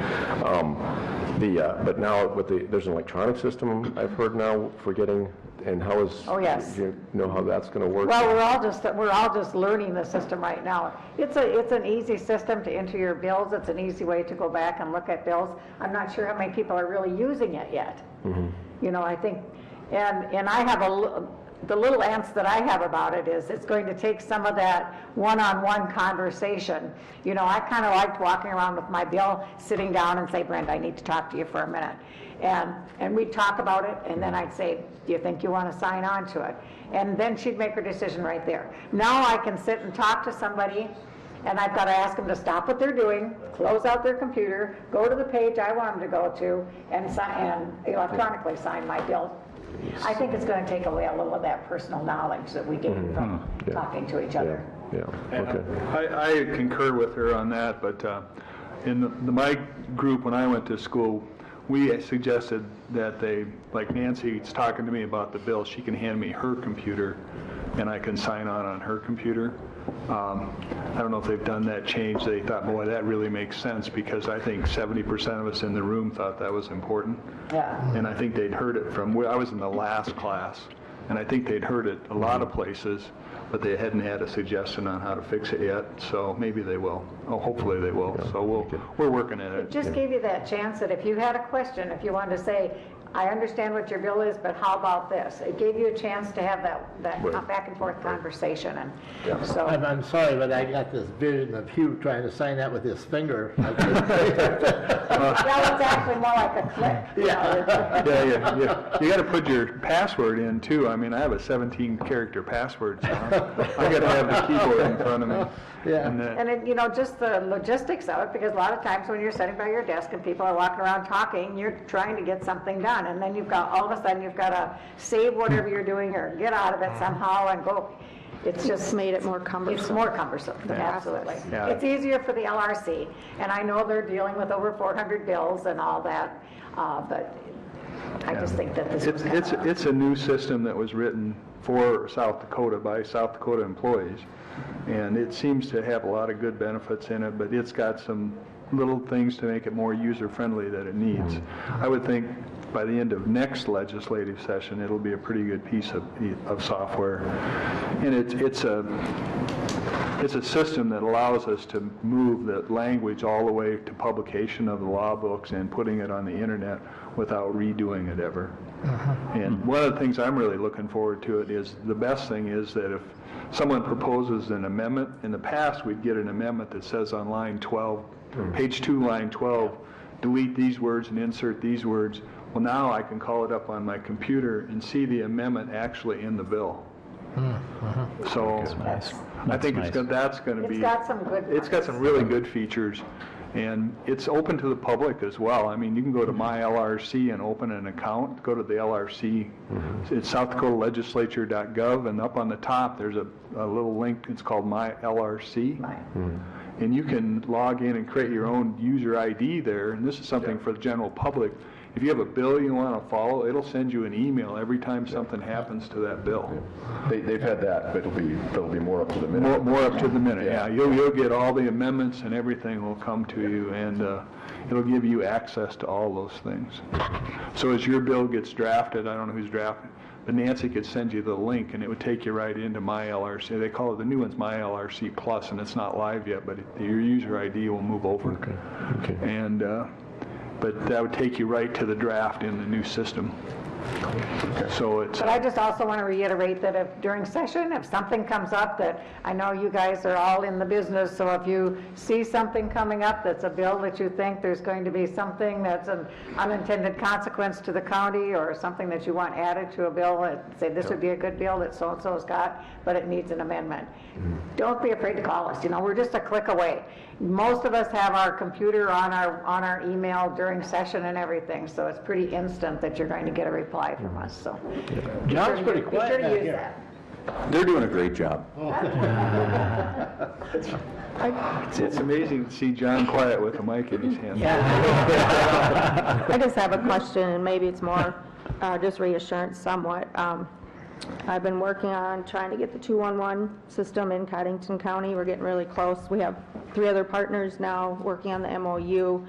but now there's an electronic system I've heard now for getting. And how is? Oh, yes. Do you know how that's going to work? Well, we're all just learning the system right now. It's an easy system to enter your bills. It's an easy way to go back and look at bills. I'm not sure how many people are really using it yet. Mm-hmm. I think, and I have the little angst that I have about it is it's going to take some of that one-on-one conversation. I kind of liked walking around with my bill, sitting down and say, Brenda, I need to talk to you for a minute. And we'd talk about it, and then I'd say, do you think you want to sign on to it? And then she'd make her decision right there. Now I can sit and talk to somebody, and I've got to ask them to stop what they're doing, close out their computer, go to the page I want them to go to, and electronically sign my bill. I think it's going to take away a little of that personal knowledge that we get from talking to each other. Yeah. Okay. I concur with her on that, but in my group when I went to school, we suggested that like Nancy's talking to me about the bill, she can hand me her computer and I can sign on her computer. I don't know if they've done that change. They thought, boy, that really makes sense, because I think 70% of us in the room thought that was important. Yeah. And I think they'd heard it I was in the last class, and I think they'd heard it a lot of places, but they hadn't had a suggestion on how to fix it yet, so maybe they will. Oh, hopefully they will. Yeah. So we're working at it. It just gave you that chance that if you had a question, if you wanted to say, I understand what your bill is, but how about this? It gave you a chance to have that back and forth conversation. And so I'm sorry, but I got this vision of Hugh trying to sign that with his finger. Well, it's actually more like a click. Yeah. You got to put your password in too. I mean, I have a 17-character password, so I got to have the keyboard in front of me. Yeah. And it, just the logistics of it, because a lot of times when you're sitting by your desk and people are walking around talking, you're trying to get something done, and then all of a sudden you've got to save whatever you're doing or get out of it somehow and go. It's just made it more cumbersome. It's more cumbersome, absolutely. Yeah. It's easier for the LRC, and I know they're dealing with over 400 bills and all that, but I just think that this it's a new system that was written for South Dakota by South Dakota employees, and it seems to have a lot of good benefits in it, but it's got some little things to make it more user-friendly that it needs. I would think by the end of next legislative session, it'll be a pretty good piece of software. And it's a system that allows us to move the language all the way to publication of the law books and putting it on the internet without redoing it ever. And one of the things I'm really looking forward to it is, the best thing is that if someone proposes an amendment, in the past we'd get an amendment that says on line 12, page 2, line 12, delete these words and insert these words. Well, now I can call it up on my computer and see the amendment actually in the bill. So I think that's going to be... It's got some good... It's got some really good features, and it's open to the public as well. I mean, you can go to MyLRC and open an account, go to the LRC, it's southdakotalegislature.gov, and up on the top there's a little link, it's called MyLRC. And you can log in and create your own user ID there, and this is something for the general public. If you have a bill you want to follow, it'll send you an email every time something happens to that bill. They've had that, but it'll be more up to the minute. More up to the minute, yeah. You'll get all the amendments and everything will come to you, and it'll give you access to all those things. So as your bill gets drafted, I don't know who's drafting, but Nancy could send you the link, and it would take you right into MyLRC. They call it, the new one's MyLRC Plus, and it's not live yet, but your user ID will move over. Okay. And but that would take you right to the draft in the new system. So it's... But I just also want to reiterate that if during session, if something comes up that, I know you guys are all in the business, so if you see something coming up that's a bill that you think there's going to be something that's an unintended consequence to the county, or something that you want added to a bill, and say this would be a good bill that so-and-so's got, but it needs an amendment. Don't be afraid to call us. We're just a click away. Most of us have our computer on our email during session and everything, so it's pretty instant that you're going to get a reply from us. So John's pretty be quiet sure to back use here. that. They're doing a great job. It's amazing to see John quiet with a mic in his hand. I just have a question, and maybe it's more just reassurance somewhat. I've been working on trying to get the 211 system in Cottington County. We're getting really close. We have 3 other partners now working on the MOU.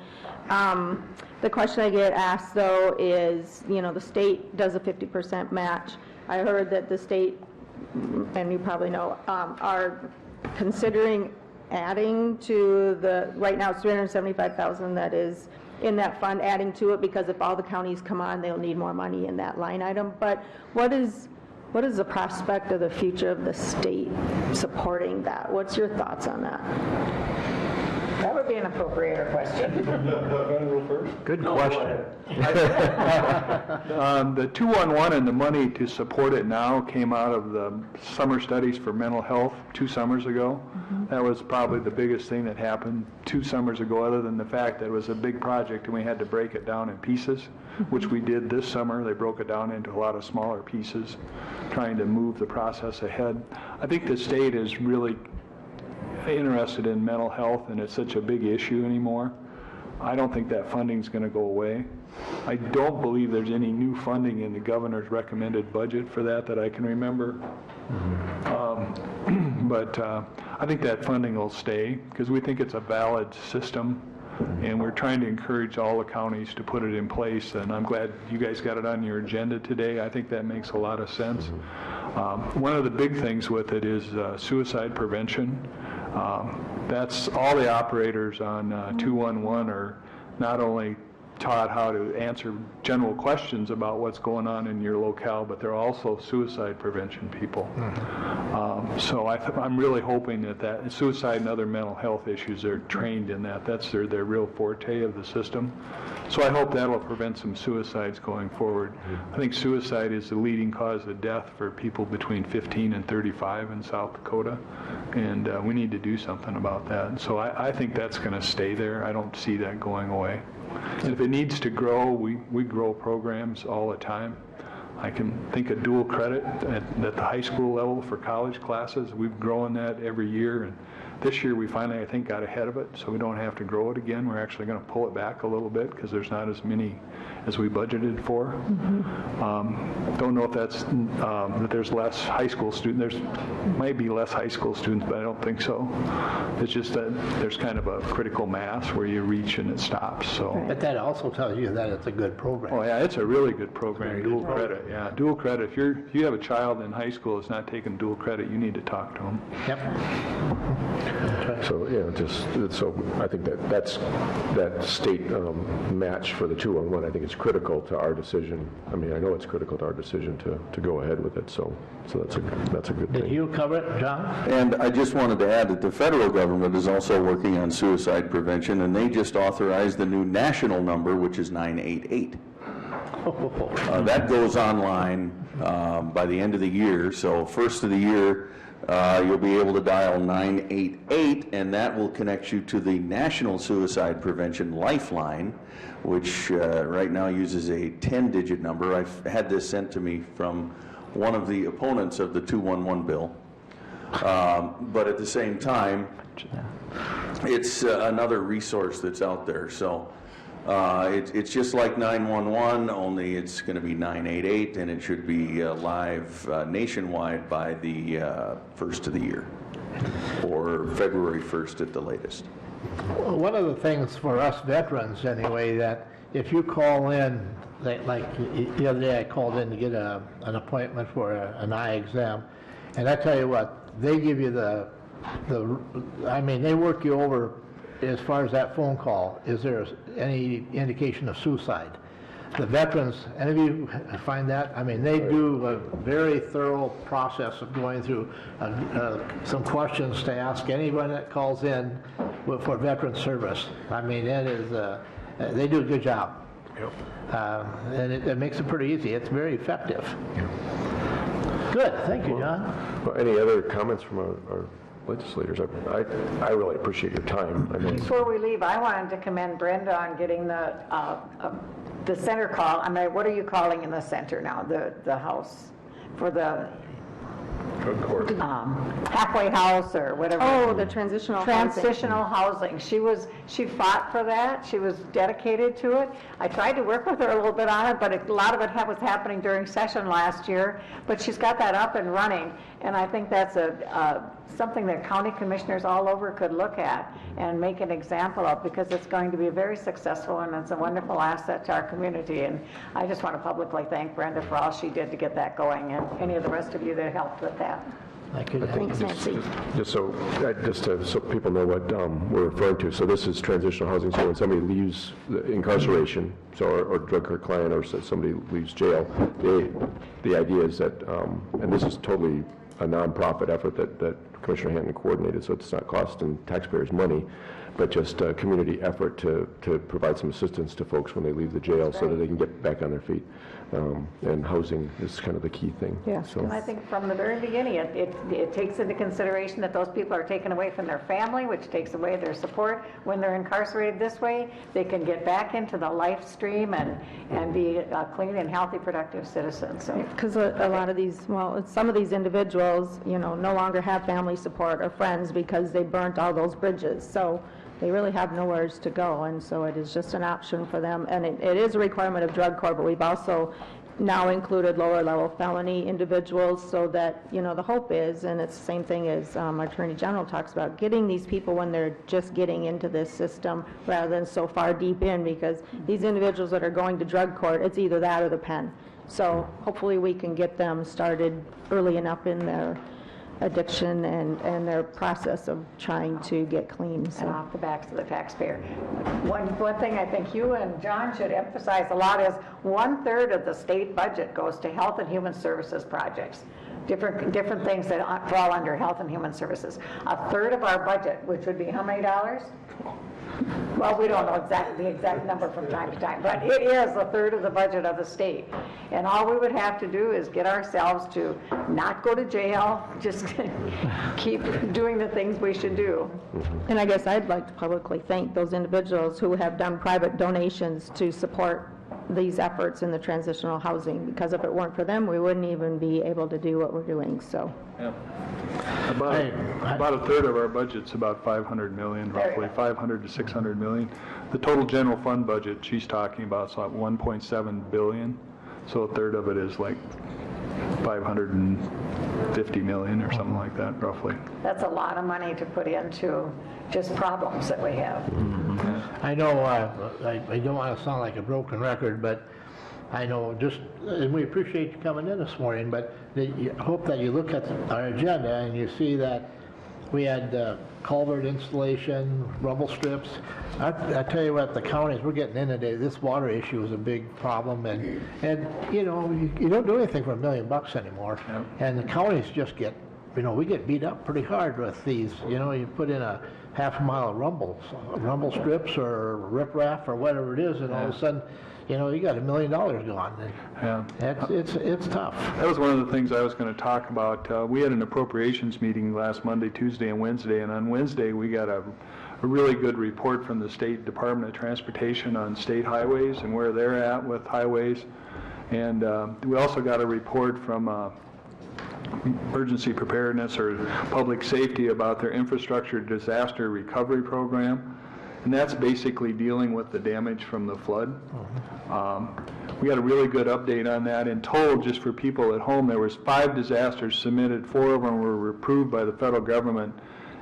The question I get asked, though, is, the state does a 50% match. I heard that the state, and you probably know, are considering adding to right now it's $375,000 that is in that fund, adding to it, because if all the counties come on, they'll need more money in that line item. But what is the prospect of the future of the state supporting that? What's your thoughts on that? That would be an appropriator question. Good question. The 211 and the money to support it now came out of the summer studies for mental health 2 summers ago. That was probably the biggest thing that happened 2 summers ago, other than the fact that it was a big project and we had to break it down in pieces, which we did this summer. They broke it down into a lot of smaller pieces, trying to move the process ahead. I think the state is really interested in mental health, and it's such a big issue anymore. I don't think that funding's going to go away. I don't believe there's any new funding in the governor's recommended budget for that I can remember. But I think that funding will stay, because we think it's a valid system, and we're trying to encourage all the counties to put it in place, and I'm glad you guys got it on your agenda today. I think that makes a lot of sense. One of the big things with it is suicide prevention. That's all the operators on 211 are not only taught how to answer general questions about what's going on in your locale, but they're also suicide prevention people. So I'm really hoping that suicide and other mental health issues are trained in that. That's their real forte of the system. So I hope that'll prevent some suicides going forward. I think suicide is the leading cause of death for people between 15 and 35 in South Dakota, and we need to do something about that. So I think that's going to stay there. I don't see that going away. And if it needs to grow, we grow programs all the time. I can think of dual credit at the high school level for college classes. We've grown that every year, and This year, we finally, I think, got ahead of it, so we don't have to grow it again. We're actually going to pull it back a little bit because there's not as many as we budgeted for. Don't know if that's, that there's less high school students. There's might be less high school students, but I don't think so. It's just that there's kind of a critical mass where you reach and it stops, so. But that also tells you that it's a good program. Oh, yeah, it's a really good program, dual credit, yeah, dual credit. If you have a child in high school that's not taking dual credit, you need to talk to them. Yep. So, so I think that state match for the 2-on-1, I think it's critical to our decision. I mean, I know it's critical to our decision to go ahead with it, so that's a good thing. Did you cover it, John? And I just wanted to add that the federal government is also working on suicide prevention, and they just authorized the new national number, which is 988. That goes online by the end of the year, so first of the year, you'll be able to dial 988, and that will connect you to the National Suicide Prevention Lifeline, which right now uses a 10-digit number. I've had this sent to me from one of the opponents of the 211 bill. But at the same time, it's another resource that's out there. So it's just like 911, only it's going to be 988, and it should be live nationwide by the first of the year, or February 1st at the latest. Well, one of the things for us veterans, anyway, that if you call in, like the other day I called in to get an appointment for an eye exam, and I tell you what, they give you I mean, they work you over as far as that phone call. Is there any indication of suicide? The veterans, any of you find that? I mean, they do a very thorough process of going through some questions to ask anyone that calls in for veteran service. I mean, it is, they do a good job. And it makes it pretty easy. It's very effective. Good, thank you, John. Well, any other comments from our legislators? I really appreciate your time. I mean, Before we leave, I wanted to commend Brenda on getting the center call. I mean, what are you calling in the center now? The house for the halfway house or whatever. Oh, the transitional housing. Transitional housing. She fought for that. She was dedicated to it. I tried to work with her a little bit on it, but a lot of it was happening during session last year. But she's got that up and running, and I think that's something that county commissioners all over could look at and make an example of, because it's going to be very successful and it's a wonderful asset to our community. And I just want to publicly thank Brenda for all she did to get that going, and any of the rest of you that helped with that. Thank you. Thanks, Nancy. Just so people know what we're referring to. So this is transitional housing. So when somebody leaves incarceration, or drug court client, or somebody leaves jail, the idea is that, and this is totally a nonprofit effort that Commissioner Hanton coordinated, so it's not costing taxpayers money, but just a community effort to provide some assistance to folks when they leave the jail so that they can get back on their feet. And housing is kind of the key thing. Yeah. So. And I think from the very beginning, it takes into consideration that those people are taken away from their family, which takes away their support. When they're incarcerated this way, they can get back into the life stream and be clean and healthy, productive citizens. So. Because a lot of these, some of these individuals, no longer have family support or friends because they burnt all those bridges. So they really have nowhere to go, and so it is just an option for them. And it is a requirement of drug court, but we've also now included lower level felony individuals, so that, the hope is, and it's the same thing as Attorney General talks about, getting these people when they're just getting into this system rather than so far deep in, because these individuals that are going to drug court, it's either that or the pen. So hopefully we can get them started early enough in their addiction and their process of trying to get clean. And off the backs of the taxpayer. One thing I think you and John should emphasize a lot is 1/3 of the state budget goes to health and human services projects. Different things that fall under health and human services. 1/3 of our budget, which would be how many dollars? Well, we don't know the exact number from time to time, but it is 1/3 of the budget of the state. And all we would have to do is get ourselves to not go to jail, just keep doing the things we should do. And I guess I'd like to publicly thank those individuals who have done private donations to support these efforts in the transitional housing, because if it weren't for them, we wouldn't even be able to do what we're doing, so. About a third of our budget's about 500 million, roughly 500 to 600 million. The total general fund budget she's talking about is like 1.7 billion, so a third of it is like 550 million or something like that, roughly. That's a lot of money to put into just problems that we have. I know, I don't want to sound like a broken record, but I know just, and we appreciate you coming in this morning, but I hope that you look at our agenda and you see that we had culvert installation, rubble strips. I tell you what, the counties, we're getting inundated. This water issue is a big problem, and you know, you don't do anything for $1 million anymore. Yep. And the counties just get, you know, we get beat up pretty hard with these. You know, you put in a half a mile of rumble strips or riprap or whatever it is, and all of a sudden, you know, you got $1 million gone. Yeah. It's tough. That was one of the things I was going to talk about. We had an appropriations meeting last Monday, Tuesday, and Wednesday, and on Wednesday we got a really good report from the State Department of Transportation on state highways and where they're at with highways. And we also got a report from emergency preparedness or public safety about their infrastructure disaster recovery program. And that's basically dealing with the damage from the flood. We got a really good update on that. In total, just for people at home, there was 5 disasters submitted. 4 of them were approved by the federal government,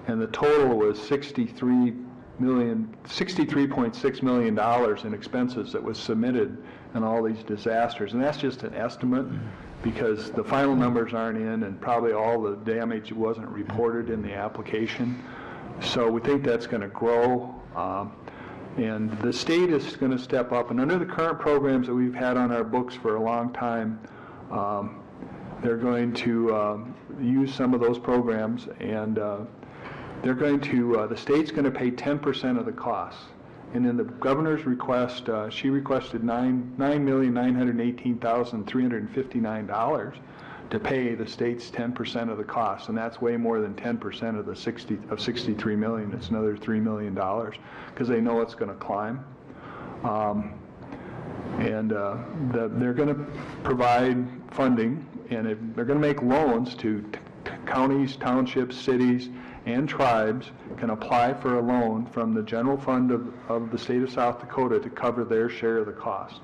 and the total was $63.6 million in expenses that was submitted in all these disasters. And that's just an estimate, because the final numbers aren't in, and probably all the damage wasn't reported in the application. So we think that's going to grow. And the state is going to step up, and under the current programs that we've had on our books for a long time, they're going to use some of those programs, and they're going to, the state's going to pay 10% of the costs. And in the governor's request, she requested $9,918,359 to pay the state's 10% of the cost, and that's way more than 10% of the 63 million. It's another $3 million because they know it's going to climb. They're going to provide funding, and they're going to make loans to counties, townships, cities, and tribes can apply for a loan from the general fund of the state of South Dakota to cover their share of the cost.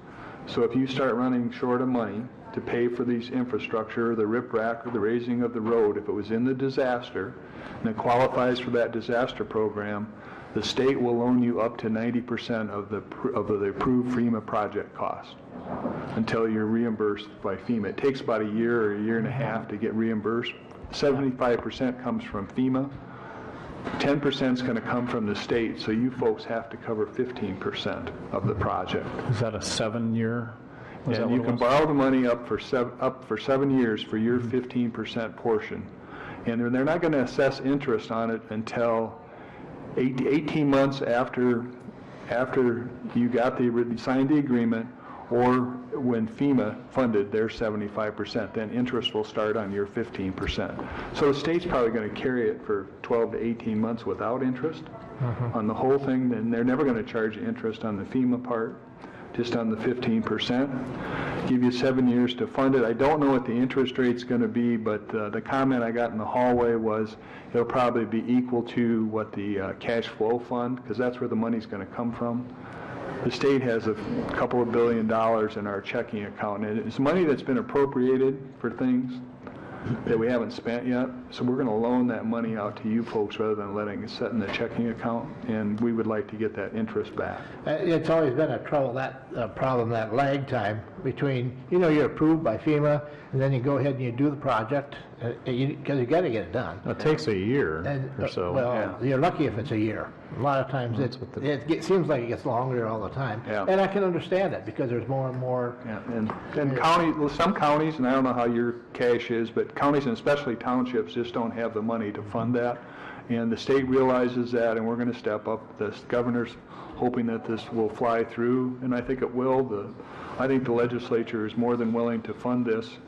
So if you start running short of money to pay for these infrastructure, the riprap or the raising of the road, if it was in the disaster and it qualifies for that disaster program, the state will loan you up to 90% of the approved FEMA project cost until you're reimbursed by FEMA. It takes about a year or a year and a half to get reimbursed. 75% comes from FEMA. 10% is going to come from the state, so you folks have to cover 15% of the project. Is that a 7-year? And you can borrow the money up for 7 years for your 15% portion. And they're not going to assess interest on it until 18 months after you signed the agreement, or when FEMA funded their 75%, then interest will start on your 15%. So the state's probably going to carry it for 12 to 18 months without interest on the whole thing, and they're never going to charge interest on the FEMA part, just on the 15%. Give you 7 years to fund it. I don't know what the interest rate's going to be, but the comment I got in the hallway was it'll probably be equal to what the cash flow fund, because that's where the money's going to come from. The state has a couple of $1 billion in our checking account, and it's money that's been appropriated for things that we haven't spent yet. So we're going to loan that money out to you folks rather than letting it sit in the checking account, and we would like to get that interest back. It's always been a problem, that lag time between, you know, you're approved by FEMA, and then you go ahead and you do the project, because you got to get it done. It takes a year or so. Well, you're lucky if it's a year. A lot of times it seems like it gets longer all the time. Yeah. And I can understand it, because there's more and more. Yeah, and some counties, and I don't know how your cash is, but counties and especially townships just don't have the money to fund that. And the state realizes that, and we're going to step up. The governor's hoping that this will fly through, and I think it will. I think the legislature is more than willing to fund this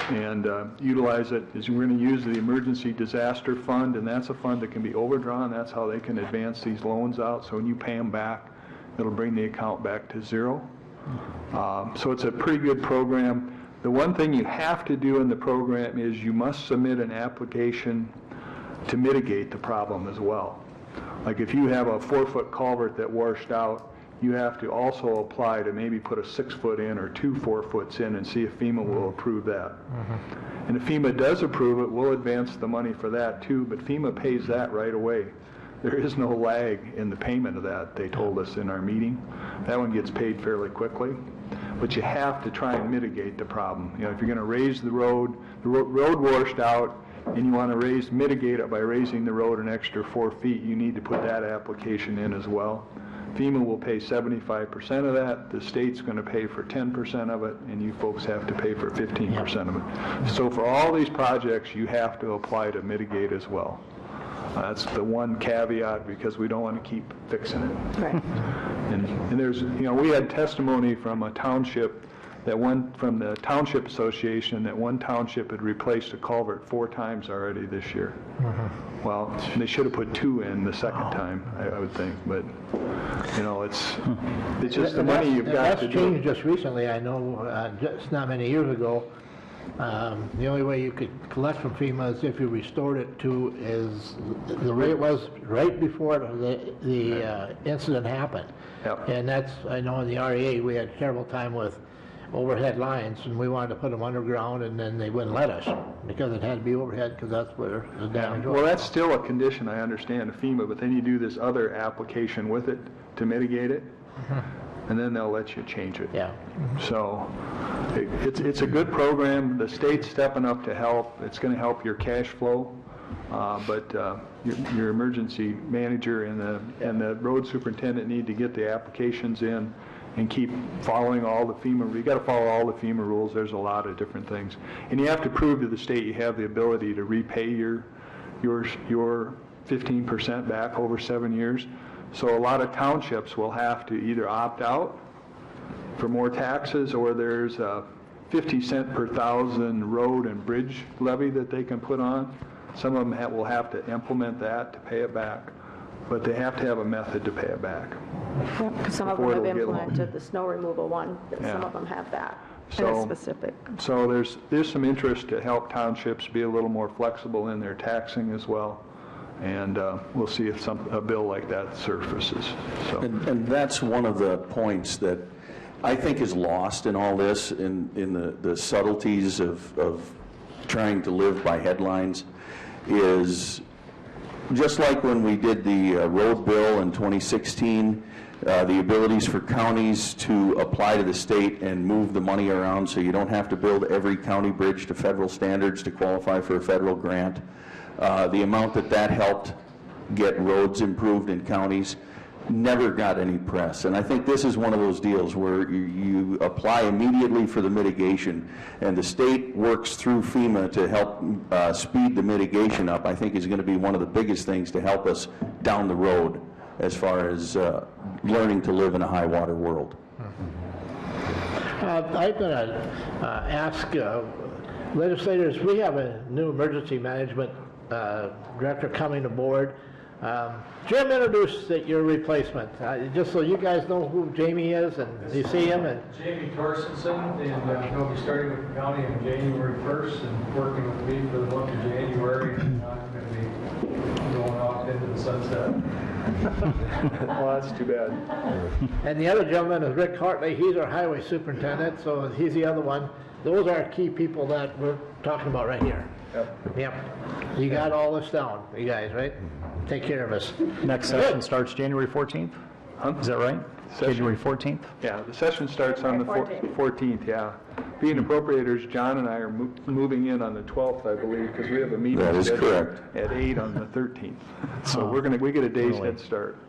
and utilize it. We're going to use the emergency disaster fund, and that's a fund that can be overdrawn. That's how they can advance these loans out. So when you pay them back, it'll bring the account back to zero. So it's a pretty good program. The one thing you have to do in the program is you must submit an application to mitigate the problem as well. Like if you have a 4-foot culvert that washed out, you have to also apply to maybe put a 6-foot in or 2 4-foots in and see if FEMA will approve that. And if FEMA does approve it, we'll advance the money for that too, but FEMA pays that right away. There is no lag in the payment of that, they told us in our meeting. That one gets paid fairly quickly. But you have to try and mitigate the problem. You know, if you're going to raise the road washed out, and you want to mitigate it by raising the road an extra 4 feet, you need to put that application in as well. FEMA will pay 75% of that, the state's going to pay for 10% of it, and you folks have to pay for 15% of it. So for all these projects, you have to apply to mitigate as well. That's the one caveat, because we don't want to keep fixing it. Right. And there's, you know, we had testimony from a township from the Township Association that one township had replaced a culvert 4 times already this year. Well, they should have put 2 in the second time, I would think, but, you know, it's just the money you've got to do. That's changed just recently, I know, just not many years ago. The only way you could collect from FEMA is if you restored it to the way it was right before the incident happened. Yep. And that's, I know in the REA, we had a terrible time with overhead lines, and we wanted to put them underground, and then they wouldn't let us because it had to be overhead, because that's where the damage was. Well, that's still a condition, I understand, of FEMA, but then you do this other application with it to mitigate it, and then they'll let you change it. Yeah. So it's a good program. The state's stepping up to help. It's going to help your cash flow, but your emergency manager and the road superintendent need to get the applications in and keep following all the FEMA. You got to follow all the FEMA rules. There's a lot of different things, and you have to prove to the state you have the ability to repay your 15% back over 7 years. So a lot of townships will have to either opt out for more taxes, or there's a 50 cent per thousand road and bridge levy that they can put on. Some of them will have to implement that to pay it back, but they have to have a method to pay it back. Yep, because some of them Before have it'll get implemented the snow removal one, but some Yeah. of them have that, and So- it's specific. So there's some interest to help townships be a little more flexible in their taxing as well, and we'll see if a bill like that surfaces. So And that's one of the points that I think is lost in all this, in the subtleties of trying to live by headlines, is just like when we did the road bill in 2016, the abilities for counties to apply to the state and move the money around so you don't have to build every county bridge to federal standards to qualify for a federal grant. The amount that helped get roads improved in counties never got any press. And I think this is one of those deals where you apply immediately for the mitigation, and the state works through FEMA to help speed the mitigation up. I think is going to be one of the biggest things to help us down the road as far as learning to live in a high water world. I'm going to ask legislators, we have a new emergency management director coming aboard. Jim introduced your replacement, just so you guys know who Jamie is and you see him. And Jamie Torstensen, and he'll be starting with the county on January 1st and working with me for the month of January. And I'm going to be going off into the sunset. well, that's too bad. And the other gentleman is Rick Hartley. He's our highway superintendent, so he's the other one. Those are key people that we're talking about right here. Yep. You got all this down, you guys, right? Take care of us. Next session starts January 14th? Is that right? January 14th? Yeah, the session starts on the 14th, yeah. Being appropriators, John and I are moving in on the 12th, I believe, because we have a meeting That is scheduled correct. at 8 on the 13th. So we get a day's head start.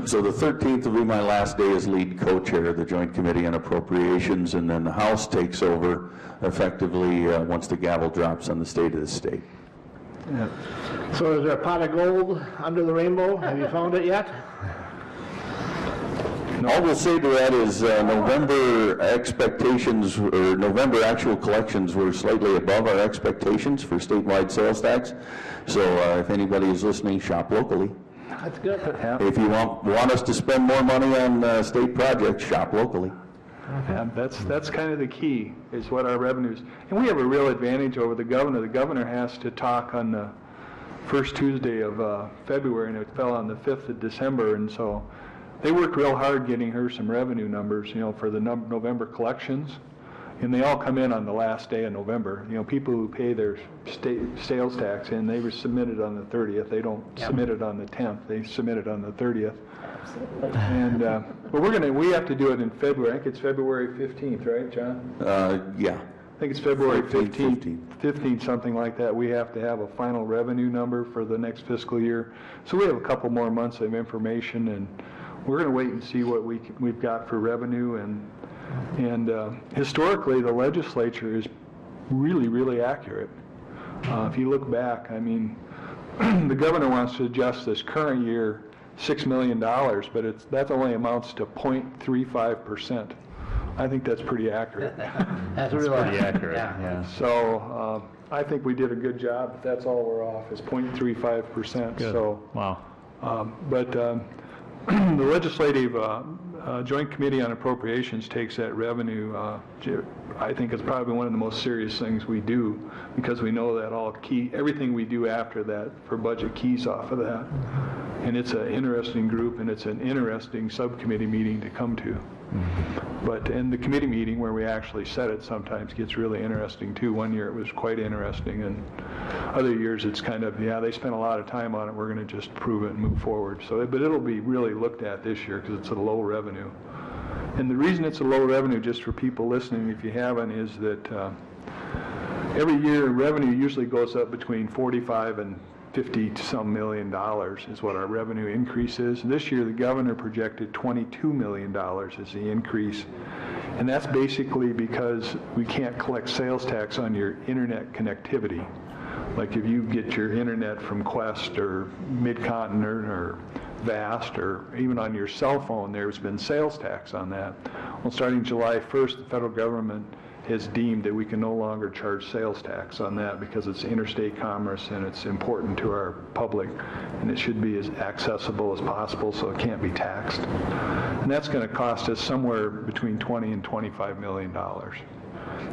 So the 13th will be my last day as lead co-chair of the Joint Committee on Appropriations, and then the House takes over effectively once the gavel drops on the state of the state. Yeah. So is there a pot of gold under the rainbow? Have you found it yet? All we'll say to that is November expectations, or November actual collections were slightly above our expectations for statewide sales tax. So if anybody is listening, shop locally. That's good. If you want us to spend more money on state projects, shop locally. And that's kind of the key, is what our revenues, and we have a real advantage over the governor. The governor has to talk on the first Tuesday of February, and it fell on the 5th of December, and so they worked real hard getting her some revenue numbers, for the November collections, and they all come in on the last day of November. People who pay their state sales tax in, they were submitted on the 30th. They don't submit it on the 10th. They submit it on the 30th. And but we have to do it in February. I think it's February 15th, right, John? Yeah. I think it's February 15th, something like that. We have to have a final revenue number for the next fiscal year. So we have a couple more months of information, and we're going to wait and see what we've got for revenue. And historically, the legislature is really, really accurate. If you look back, I mean, the governor wants to adjust this current year $6 million, but that only amounts to 0.35%. I think that's pretty accurate. That's pretty accurate, yeah. So I think we did a good job, but that's all we're off, is 0.35%. So, wow. But the Legislative Joint Committee on Appropriations takes that revenue, I think it's probably one of the most serious things we do, because we know that everything we do after that for budget keys off of that. And it's an interesting group, and it's an interesting subcommittee meeting to come to. But in the committee meeting where we actually set it sometimes gets really interesting too. One year it was quite interesting, and other years it's kind of, they spent a lot of time on it, we're going to just prove it and move forward. But it'll be really looked at this year because it's a low revenue. And the reason it's a low revenue, just for people listening if you haven't, is that every year revenue usually goes up between 45 and 50-some million dollars is what our revenue increase is. This year, the governor projected $22 million as the increase, and that's basically because we can't collect sales tax on your internet connectivity. Like if you get your internet from Qwest or Midcontinent or Vast, or even on your cell phone, there's been sales tax on that. Well, starting July 1st, the federal government has deemed that we can no longer charge sales tax on that because it's interstate commerce and it's important to our public, and it should be as accessible as possible, so it can't be taxed. And that's going to cost us somewhere between $20 and $25 million.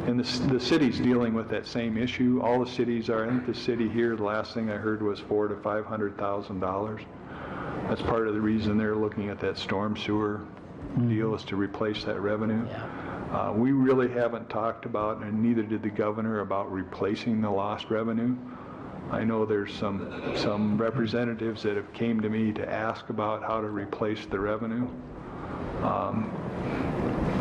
And the city's dealing with that same issue. All the cities are. I think the city here, the last thing I heard was $400,000 to $500,000. That's part of the reason they're looking at that storm sewer deal, is to replace that revenue. We really haven't talked about, and neither did the governor, about replacing the lost revenue. I know there's some representatives that have came to me to ask about how to replace the revenue.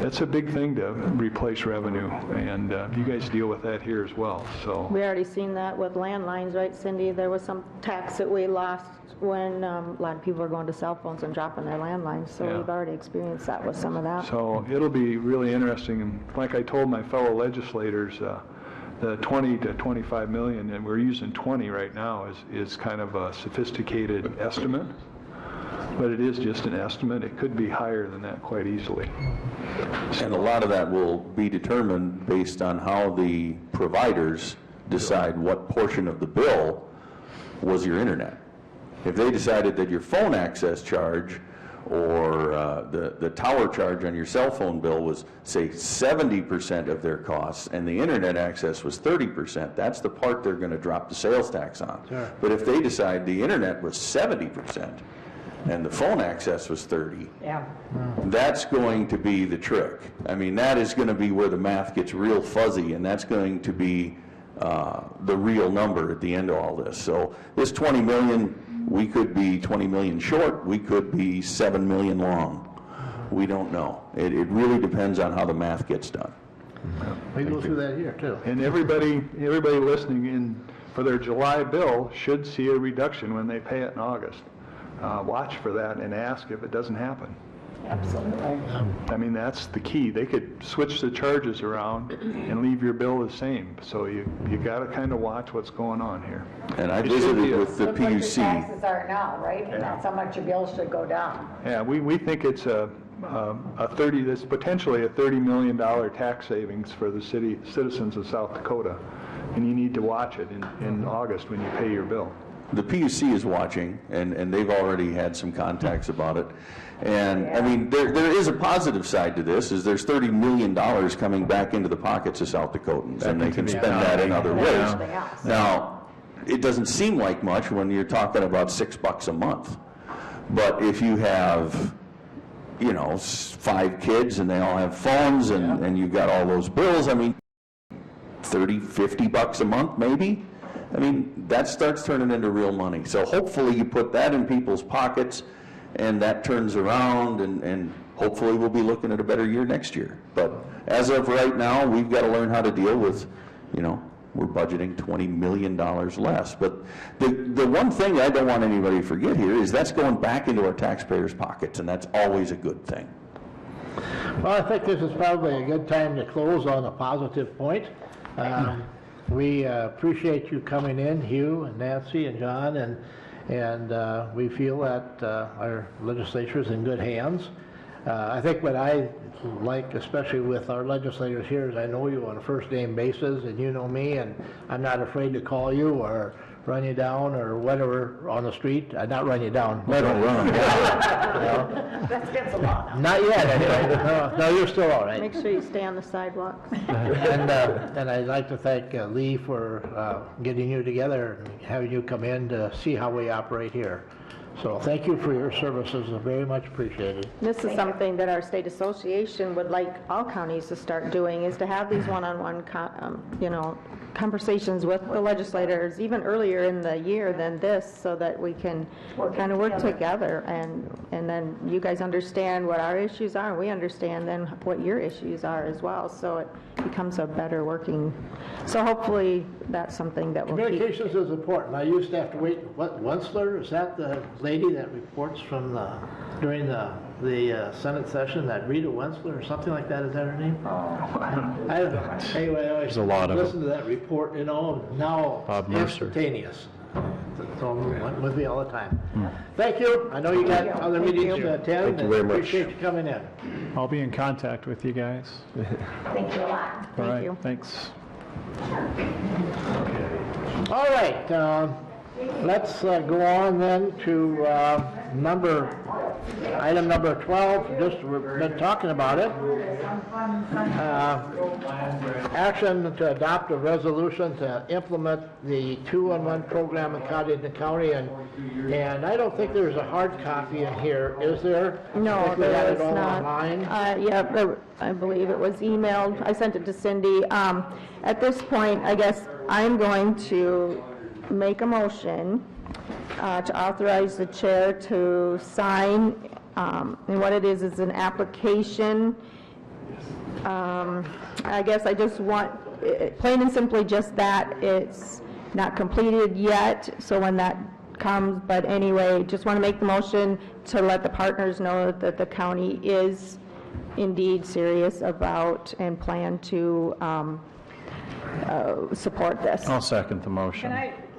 That's a big thing to replace revenue, and you guys deal with that here as well. So We already seen that with landlines, right, Cindy? There was some tax that we lost when a lot of people are going to cell phones and dropping their landlines, so we've already experienced that with some of that. So it'll be really interesting, and like I told my fellow legislators, the 20 to 25 million, and we're using 20 right now, is kind of a sophisticated estimate, but it is just an estimate. It could be higher than that quite easily. And a lot of that will be determined based on how the providers decide what portion of the bill was your internet. If they decided that your phone access charge or the tower charge on your cell phone bill was, say, 70% of their costs, and the internet access was 30%, that's the part they're going to drop the sales tax on. Sure. But if they decide the internet was 70% and the phone access was 30, that's going to be the trick. I mean, that is going to be where the math gets real fuzzy, and that's going to be the real number at the end of all this. So this 20 million, we could be 20 million short, we could be 7 million long. We don't know. It really depends on how the math gets done. We go through that here too. And everybody listening in for their July bill should see a reduction when they pay it in August. Watch for that and ask if it doesn't happen. Absolutely. I mean, that's the key. They could switch the charges around and leave your bill the same. So you got to kind of watch what's going on here. And I visited with the Look what your PUC. taxes are now, right? And that's how much your bills should go down. Yeah, we think it's that's potentially a $30 million tax savings for the citizens of South Dakota. And you need to watch it in August when you pay your bill. the PUC is watching, and they've already had some contacts about it. And, I mean, there is a positive side to this, is there's $30 million coming back into the pockets of South Dakotans, and they can spend that in other ways. Now, it doesn't seem like much when you're talking about $6 a month. But if you have, you know, 5 kids and they all have phones and you've got all those bills, I mean, $30, $50 a month maybe? I mean, that starts turning into real money. So hopefully you put that in people's pockets and that turns around, and hopefully we'll be looking at a better year next year. But as of right now, we've got to learn how to deal with, you know, we're budgeting $20 million less. But the one thing I don't want anybody to forget here is that's going back into our taxpayers' pockets, and that's always a good thing. Well, I think this is probably a good time to close on a positive point. We appreciate you coming in, Hugh and Nancy and John, and we feel that our legislature is in good hands. I think what I like, especially with our legislators here, is I know you on a first-name basis, and you know me, and I'm not afraid to call you or run you down or whatever on the street. Not run you down. Let them run. That's against the law now. Not yet, anyway. No, you're still all right. Make sure you stay on the sidewalks. And I'd like to thank Lee for getting you together and having you come in to see how we operate here. So thank you for your services, very much appreciated. This is something that our state association would like all counties to start doing, is to have these one-on-one, you know, conversations with the legislators, even earlier in the year than this, so that we can kind of work together, and then you guys understand what our issues are, and we understand then what your issues are as well, so it becomes a better working, so hopefully that's something that will keep. Communications is important. I used to have to wait, Wentzler, is that the lady that reports from during the Senate session, that Rita Wentzler or something like that, is that her name? I don't know. Anyway, I always a lot of listen to that report, you know, now Bob Mercer. instantaneous. So with me all the time. Thank you. I know you got other meetings to attend. Thank you very much. Appreciate you coming in. I'll be in contact with you guys. Thank you a lot. All right, you. thanks. All right, let's go on then to item number 12. Just we've been talking about it. Action to adopt a resolution to implement the 2-on-1 program in Cottington County, and I don't think there's a hard copy in here, is there? No, I think we got there it is all not. online. Yeah, I believe it was emailed. I sent it to Cindy. At this point, I guess I'm going to make a motion to authorize the chair to sign, and what it is an application. I guess I just want, plain and simply just that, it's not completed yet, so when that comes, but anyway, just want to make the motion to let the partners know that the county is indeed serious about and plan to support this. I'll second the motion.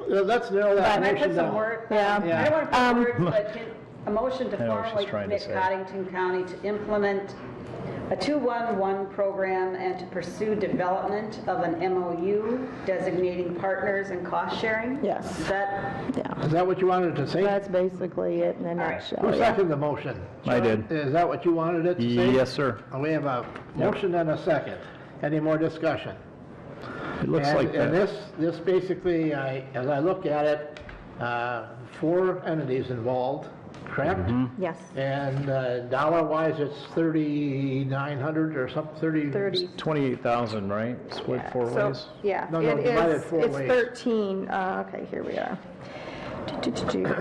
Let's narrow that Can I motion put some down. work? Yeah. I don't want to put words, but a motion to I know what she's formally trying to commit say. Cottington County to implement a 2-1-1 program and to pursue development of an MOU designating partners and cost sharing? Yes. Is that, Yeah, Is that what you wanted to say? that's basically it in a nutshell. Who yeah. seconded the motion? I did. Is that what you wanted it to say? Yes, sir. We have a motion and a second. Any more discussion? It looks like And that. this basically, as I look at it, 4 entities involved, correct? Mm-hmm. Yes, And dollar-wise, it's 3,900 or something, 30. 28,000, right? Split 4 So, ways? yeah, No, no, it divided is, 4 it's ways. 13, okay, here we are.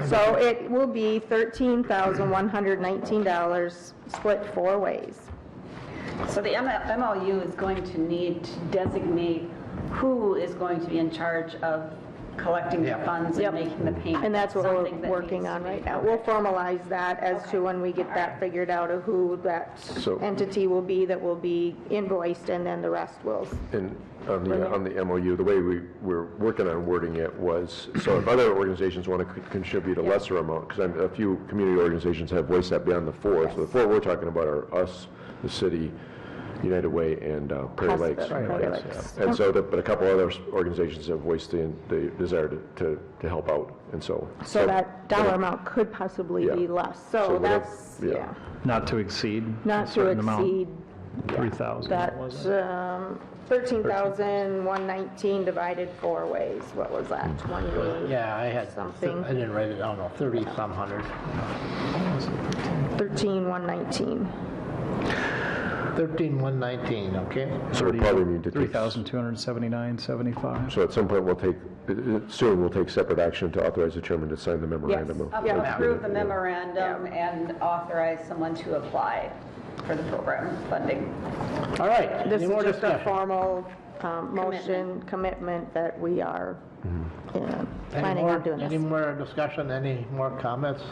So it will be $13,119, split 4 ways. so the MOU is going to need to designate who is going to be in charge of collecting the funds Yep. and making the payment. And that's what Something we're that working needs on to be- right now. We'll formalize that as to when we get that figured out of who that So- entity will be that will be invoiced, and then the rest will. And on the MOU, the way we were working on wording it was, so if other organizations want to contribute a lesser amount, because a few community organizations have voiced that beyond the 4, so the 4 we're talking about are us, the city, United Way and Prairie Lakes. Prairie Lakes. And so, but a couple other organizations have voiced the desire to help out, and so. So that dollar amount could possibly Yeah. be less. So So whatever- that's, yeah. yeah, Not to exceed a not to certain amount? exceed 3,000, that, was it? 13,119 divided 4 ways. What was that, 20? Yeah, I had, Something. I didn't write it down, no, 30-some hundred. 13,119. 13,119, okay? So we probably need to take. 3,279.75. So at some point, soon we'll take separate action to authorize the chairman to sign the memorandum. of- Approve the memorandum and authorize someone to apply for the program funding. All right, This any is more just a discussion? formal motion, commitment that we are planning on doing Any this. more discussion, any more comments?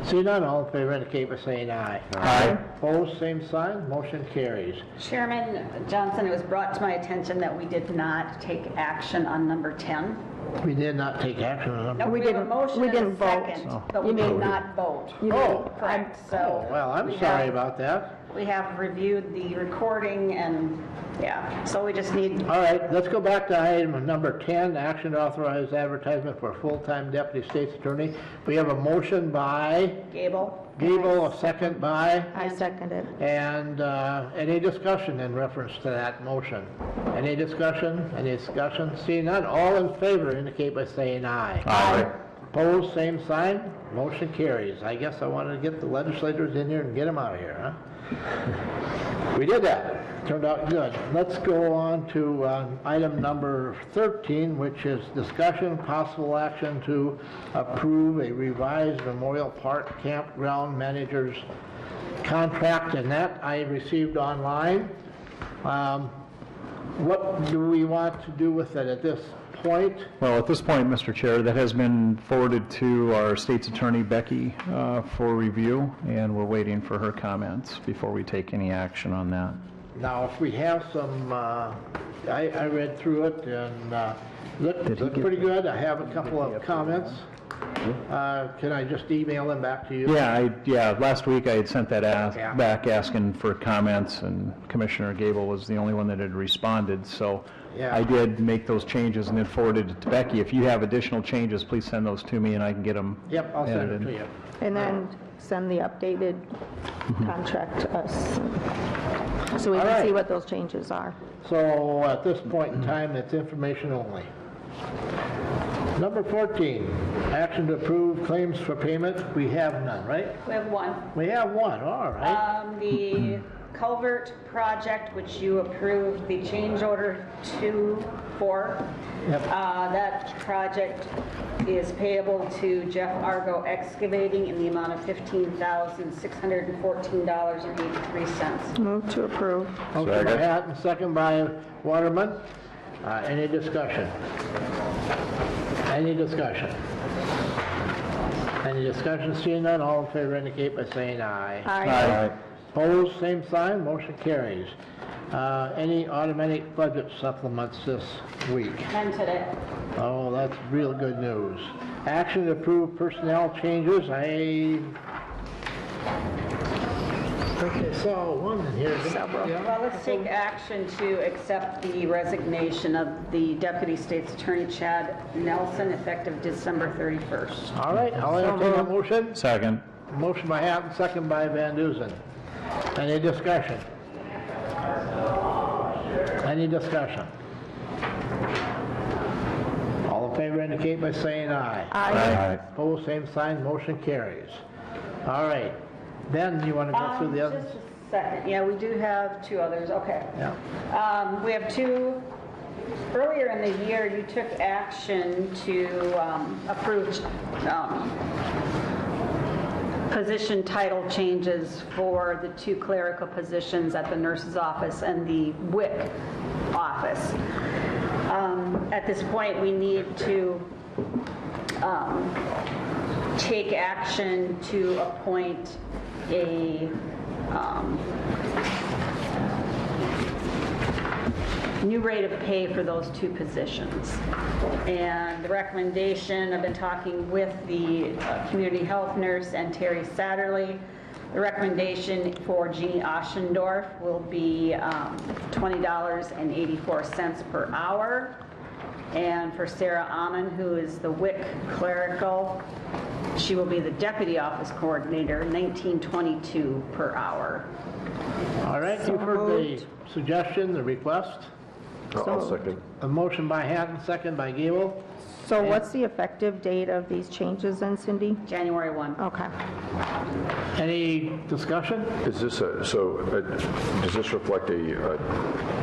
See none, all in favor indicate by saying aye. Aye. Opposed, same sign, motion carries. Chairman Johnson, it was brought to my attention that we did not take action on number 10. We did not take action on No, them. we have a motion we and a didn't vote. second, but we did not vote. Oh, Correct, so. well, I'm we sorry have- about that. We have reviewed the recording and, yeah, so we just need, All right, let's go back to item number 10, action to authorize advertisement for a full-time deputy state's attorney. We have a motion by Gable? Gable, a second by, I second it. and any discussion in reference to that motion? Any discussion? Any discussion? Seeing none, all in favor indicate by saying aye. Aye. Opposed, same sign, motion carries. I guess I wanted to get the legislators in here and get them out of here, huh? We did that, turned out good. Let's go on to item number 13, which is discussion, possible action to approve a revised Memorial Park Campground Manager's contract, and that I received online. What do we want to do with it at this point? Well, at this point, Mr. Chair, that has been forwarded to our state's attorney, Becky, for review, and we're waiting for her comments before we take any action on that. Now, if we have some, I read through it and looked pretty good. I have a couple of comments. Can I just email them back to you? Yeah, last week I had sent that Yeah. back asking for comments, and Commissioner Gable was the only one that had responded, so Yeah. I did make those changes and then forwarded it to Becky. If you have additional changes, please send those to me and I can get them Yep, I'll send it edited. to you. And then send the updated contract to us, so we All can see right. what those changes are. So at this point in time, it's information only. Number 14, action to approve claims for payment. We have none, right? we have one. We have one, all right. The culvert project, which you approved the change order for. Yep. That project is payable to Jeff Argo Excavating in the amount of $15,614.83. Move to approve. Motion by Hatton, second by Waterman. Any discussion? Any discussion? Any discussion? Seeing none, all in favor indicate by saying aye. Aye. Opposed, same sign, motion carries. Any automatic budget supplements this week? None today. Oh, that's real good news. Action to approve personnel changes. I saw one in here. Well, let's take action to accept the resignation of the Deputy State's Attorney Chad Nelson effective December 31st. All right, I'll entertain a motion. Second. Motion by Hatton, second by Van Duzen. Any discussion? Any discussion? All in favor indicate by saying aye. Aye. Opposed, same sign, motion carries. All right, then you want to go through the others? Just a second. Yeah, we do have two others, okay. Yeah. We have two, earlier in the year, you took action to approve position title changes for the two clerical positions at the nurse's office and the WIC office. At this point, we need to take action to appoint a new rate of pay for those two positions. And the recommendation, I've been talking with the community health nurse and Terry Satterley. The recommendation for Jeannie Oschendorf will be $20.84 per hour. And for Sarah Amon, who is the WIC clerical, she will be the deputy office coordinator, $19.22 per hour. All right, you've heard the suggestion, the request. I'll second. A motion by Hatton, second by Gable. So what's the effective date of these changes then, Cindy? January 1. Okay. Any discussion? Is this does this reflect a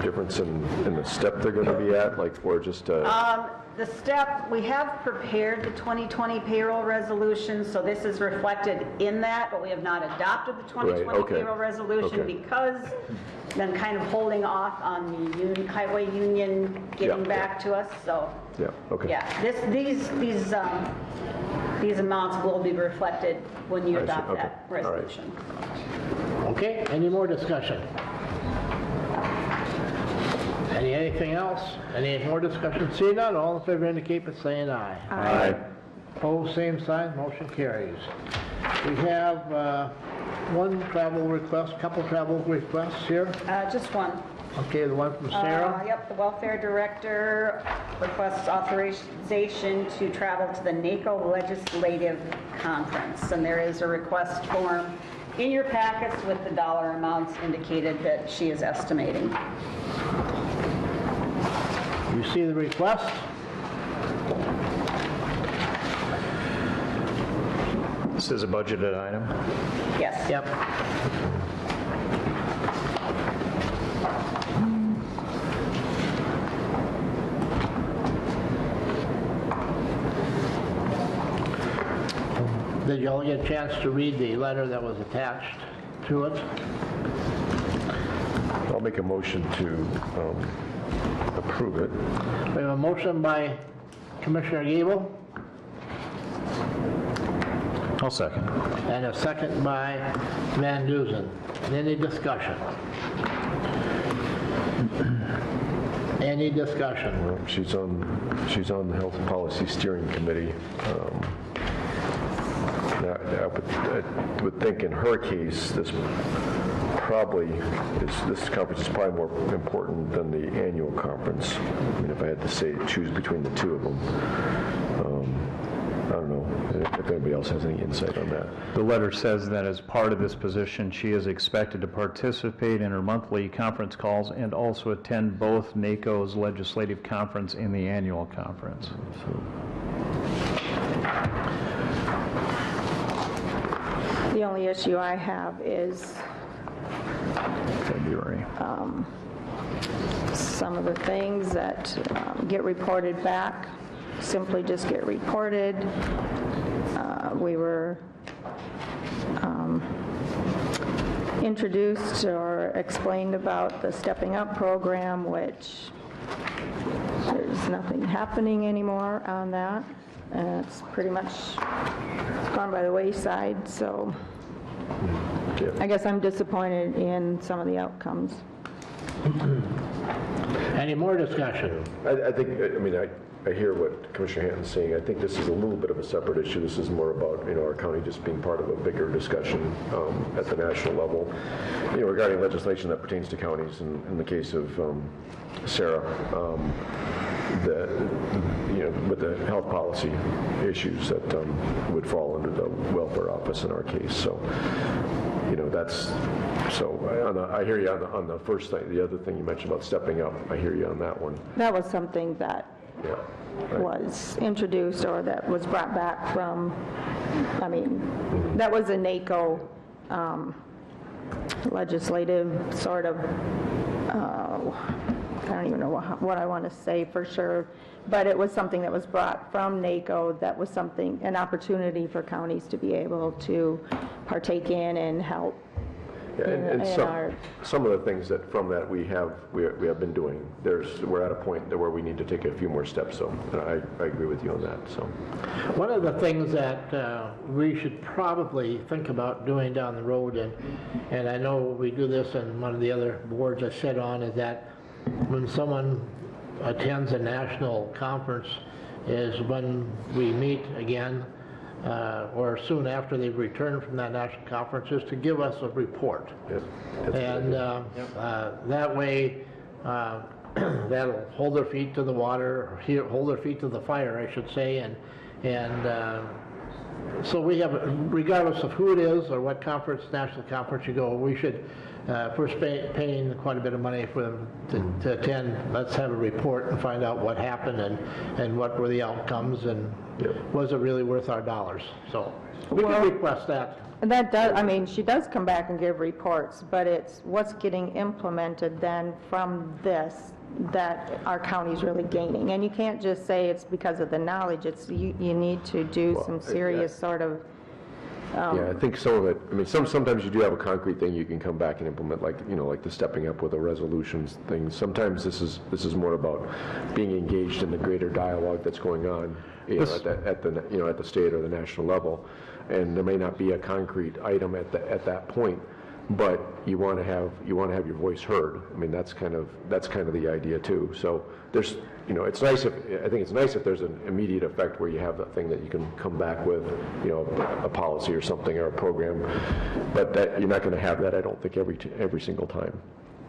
difference in the step they're going to be at, like, or just The step, we have prepared the 2020 payroll resolution, so this is reflected in that, but we have not adopted the 2020 Right, okay. payroll resolution Okay. because then kind of holding off on the highway union getting Yeah, back to us, so. Yeah, okay. Yeah, these amounts will be reflected when you I see, adopt okay. that All right. resolution. Okay, any more discussion? Anything else? Any more discussion? Seeing none, all in favor indicate by saying aye. Aye. Opposed, same sign, motion carries. We have one travel request, couple travel requests here. Just one. Okay, the one from Sarah. Yep, the welfare director requests authorization to travel to the NACO Legislative Conference. And there is a request form in your packets with the dollar amounts indicated that she is estimating. You see the request? This is a budgeted item. Yes. Yep. Did you all get a chance to read the letter that was attached to it? I'll make a motion to approve it. We have a motion by Commissioner Gable I'll second. and a second by Van Duzen. Any discussion? Any discussion? Well, she's on the Health Policy Steering Committee. I would think in her case, this conference is probably more important than the annual conference. I mean, if I had to choose between the two of them. I don't know if anybody else has any insight on that. The letter says that as part of this position, she is expected to participate in her monthly conference calls and also attend both NACO's legislative conference and the annual conference. The only issue I have is February. some of the things that get reported back simply just get reported. We were introduced or explained about the Stepping Up program, which there's nothing happening anymore on that. And it's pretty much gone by the wayside, so I guess I'm disappointed in some of the outcomes. Any more discussion? I hear what Commissioner Hatton's saying. I think this is a little bit of a separate issue. This is more about, our county just being part of a bigger discussion at the national level, regarding legislation that pertains to counties. In the case of Sarah, with the health policy issues that would fall under the welfare office in our case. So, I hear you on the first thing. The other thing you mentioned about stepping up, I hear you on that one. That was something that was introduced or that was brought back from, that was a NACO legislative sort of, I don't even know what I want to say for sure, but it was something that was brought from NACO that was an opportunity for counties to be able to partake in and help. Some of the things that from that we have been doing. We're at a point where we need to take a few more steps. So I agree with you on that. So one of the things that we should probably think about doing down the road, and I know we do this in one of the other boards I sit on, is that when someone attends a national conference, is when we meet again or soon after they've returned from that national conference, is to give us a report. And that way, that'll hold their feet to the water, or hold their feet to the fire, I should say, and so we have, regardless of who it is or what conference, national conference you go, we should, if we're paying quite a bit of money for them to attend, let's have a report and find out what happened and what were the outcomes, and was it really worth our dollars? So we can request that. That does, I mean, she does come back and give reports, but it's what's getting implemented then from this that our county's really gaining. And you can't just say it's because of the knowledge, it's, you need to do some serious sort of, Yeah, I think some of it, I mean, sometimes you do have a concrete thing you can come back and implement, like, you know, like the stepping up with the resolutions thing. Sometimes this is more about being engaged in the greater dialogue that's going on, you know, at the state or the national level. And there may not be a concrete item at that point, but you want to have your voice heard. I mean, that's kind of the idea too. So there's, you know, I think it's nice if there's an immediate effect where you have that thing that you can come back with, you know, a policy or something or a program, but that you're not going to have that, I don't think, every single time.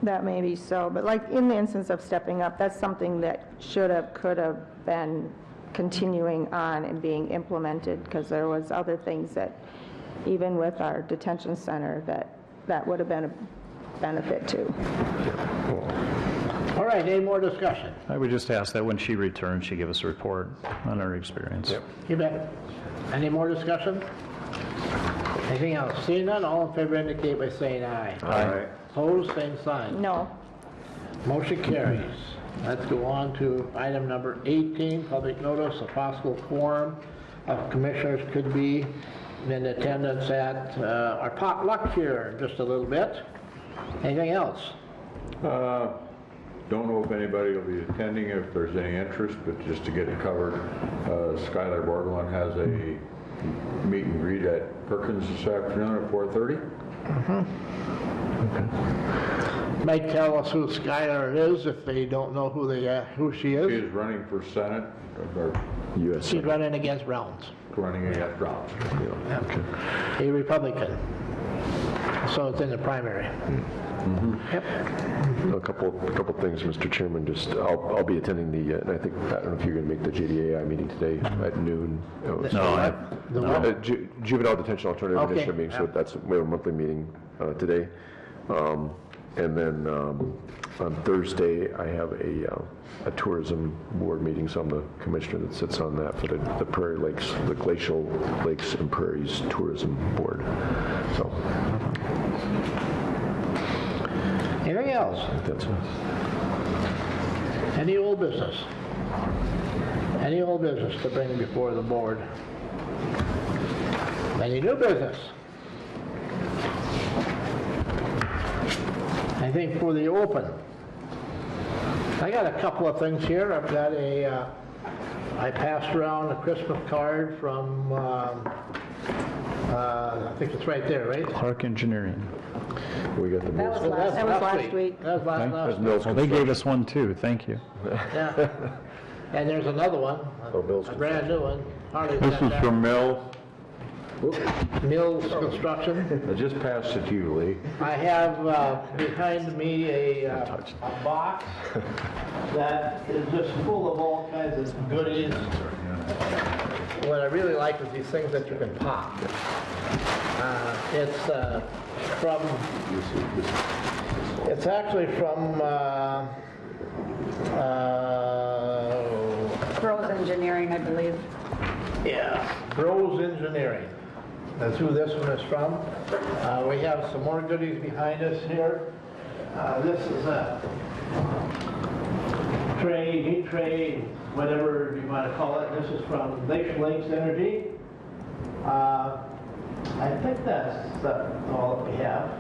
that may be so, but like in the instance of stepping up, that's something that should have, could have been continuing on and being implemented, because there was other things that, even with our detention center, that would have been a benefit too. All right, any more discussion? I would just ask that when she returns, she give us a report on her experience. You bet. Any more discussion? Anything else? Seeing none, all in favor indicate by saying aye. Aye. Opposed, same sign. No. Motion carries. Let's go on to item number 18, public notice, a possible quorum of commissioners could be in attendance at our potluck here in just a little bit. Anything else? Don't know if anybody will be attending, if there's any interest, but just to get it covered, Skylar Borgelin has a meet and greet at Perkins this afternoon at 4:30. Might tell us who Skylar is if they don't know who she She is. is running for Senate, or U.S. She's running against Rounds, running against Brown. a Republican. So it's in the primary. Yep. A couple things, Mr. Chairman. Just I'll be attending the, and I don't know if you're going to make the JDAI meeting today at noon. Juvenile Detention Alternative Okay. Initiative meeting. So we have a monthly meeting today, and then on Thursday I have a tourism board meeting. So I'm the commissioner that sits on that for the Prairie Lakes, the Glacial Lakes and Prairies Tourism Board. So. Anything else? That's it. Any old business? Any old business to bring before the board? Any new business? I think for the open, I got a couple of things here. I've got I passed around a Christmas card from, I think it's right there, right? Clark Engineering. We got the That was Mills. last, That was last week. That was last Okay. week. Well, they gave us one too, thank you. Yeah. And there's another one, Mills a brand new one. Harley This sent is that. from Mills. Mills Construction. I just passed it to you, Lee. I have behind me a box that is just full of all kinds of goodies. What I really like is these things that you can pop. It's actually from Groves Engineering, I believe. yeah, Groves Engineering. That's who this one is from. We have some more goodies behind us here. This is a tray, heat tray, whatever you want to call it. This is from Glacial Lakes Energy. I think that's all that we have.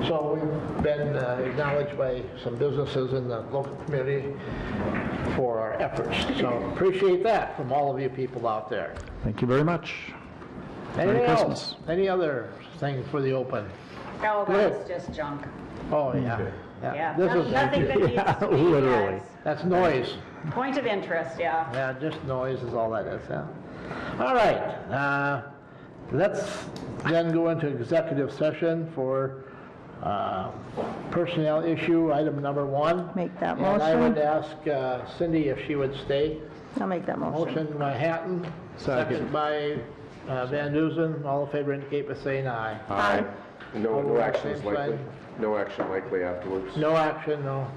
So we've been acknowledged by some businesses in the local community for our efforts. So appreciate that from all of you people out there. Thank you very much. Anything Merry else? Christmas. Any other thing for the open? Oh, Good. that's just junk. Oh, yeah. Yeah, This is, nothing that needs to be. literally. as that's noise. Point of interest, yeah. Yeah, just noise is all that is, yeah. All right, let's then go into executive session for personnel issue, item number 1. Make that And I motion. would ask Cindy if she would stay. I'll make that motion. Motion by Hatton, second by Van Duzen. All in favor indicate by saying aye. Aye. No action is likely? No action likely afterwards. No action, no.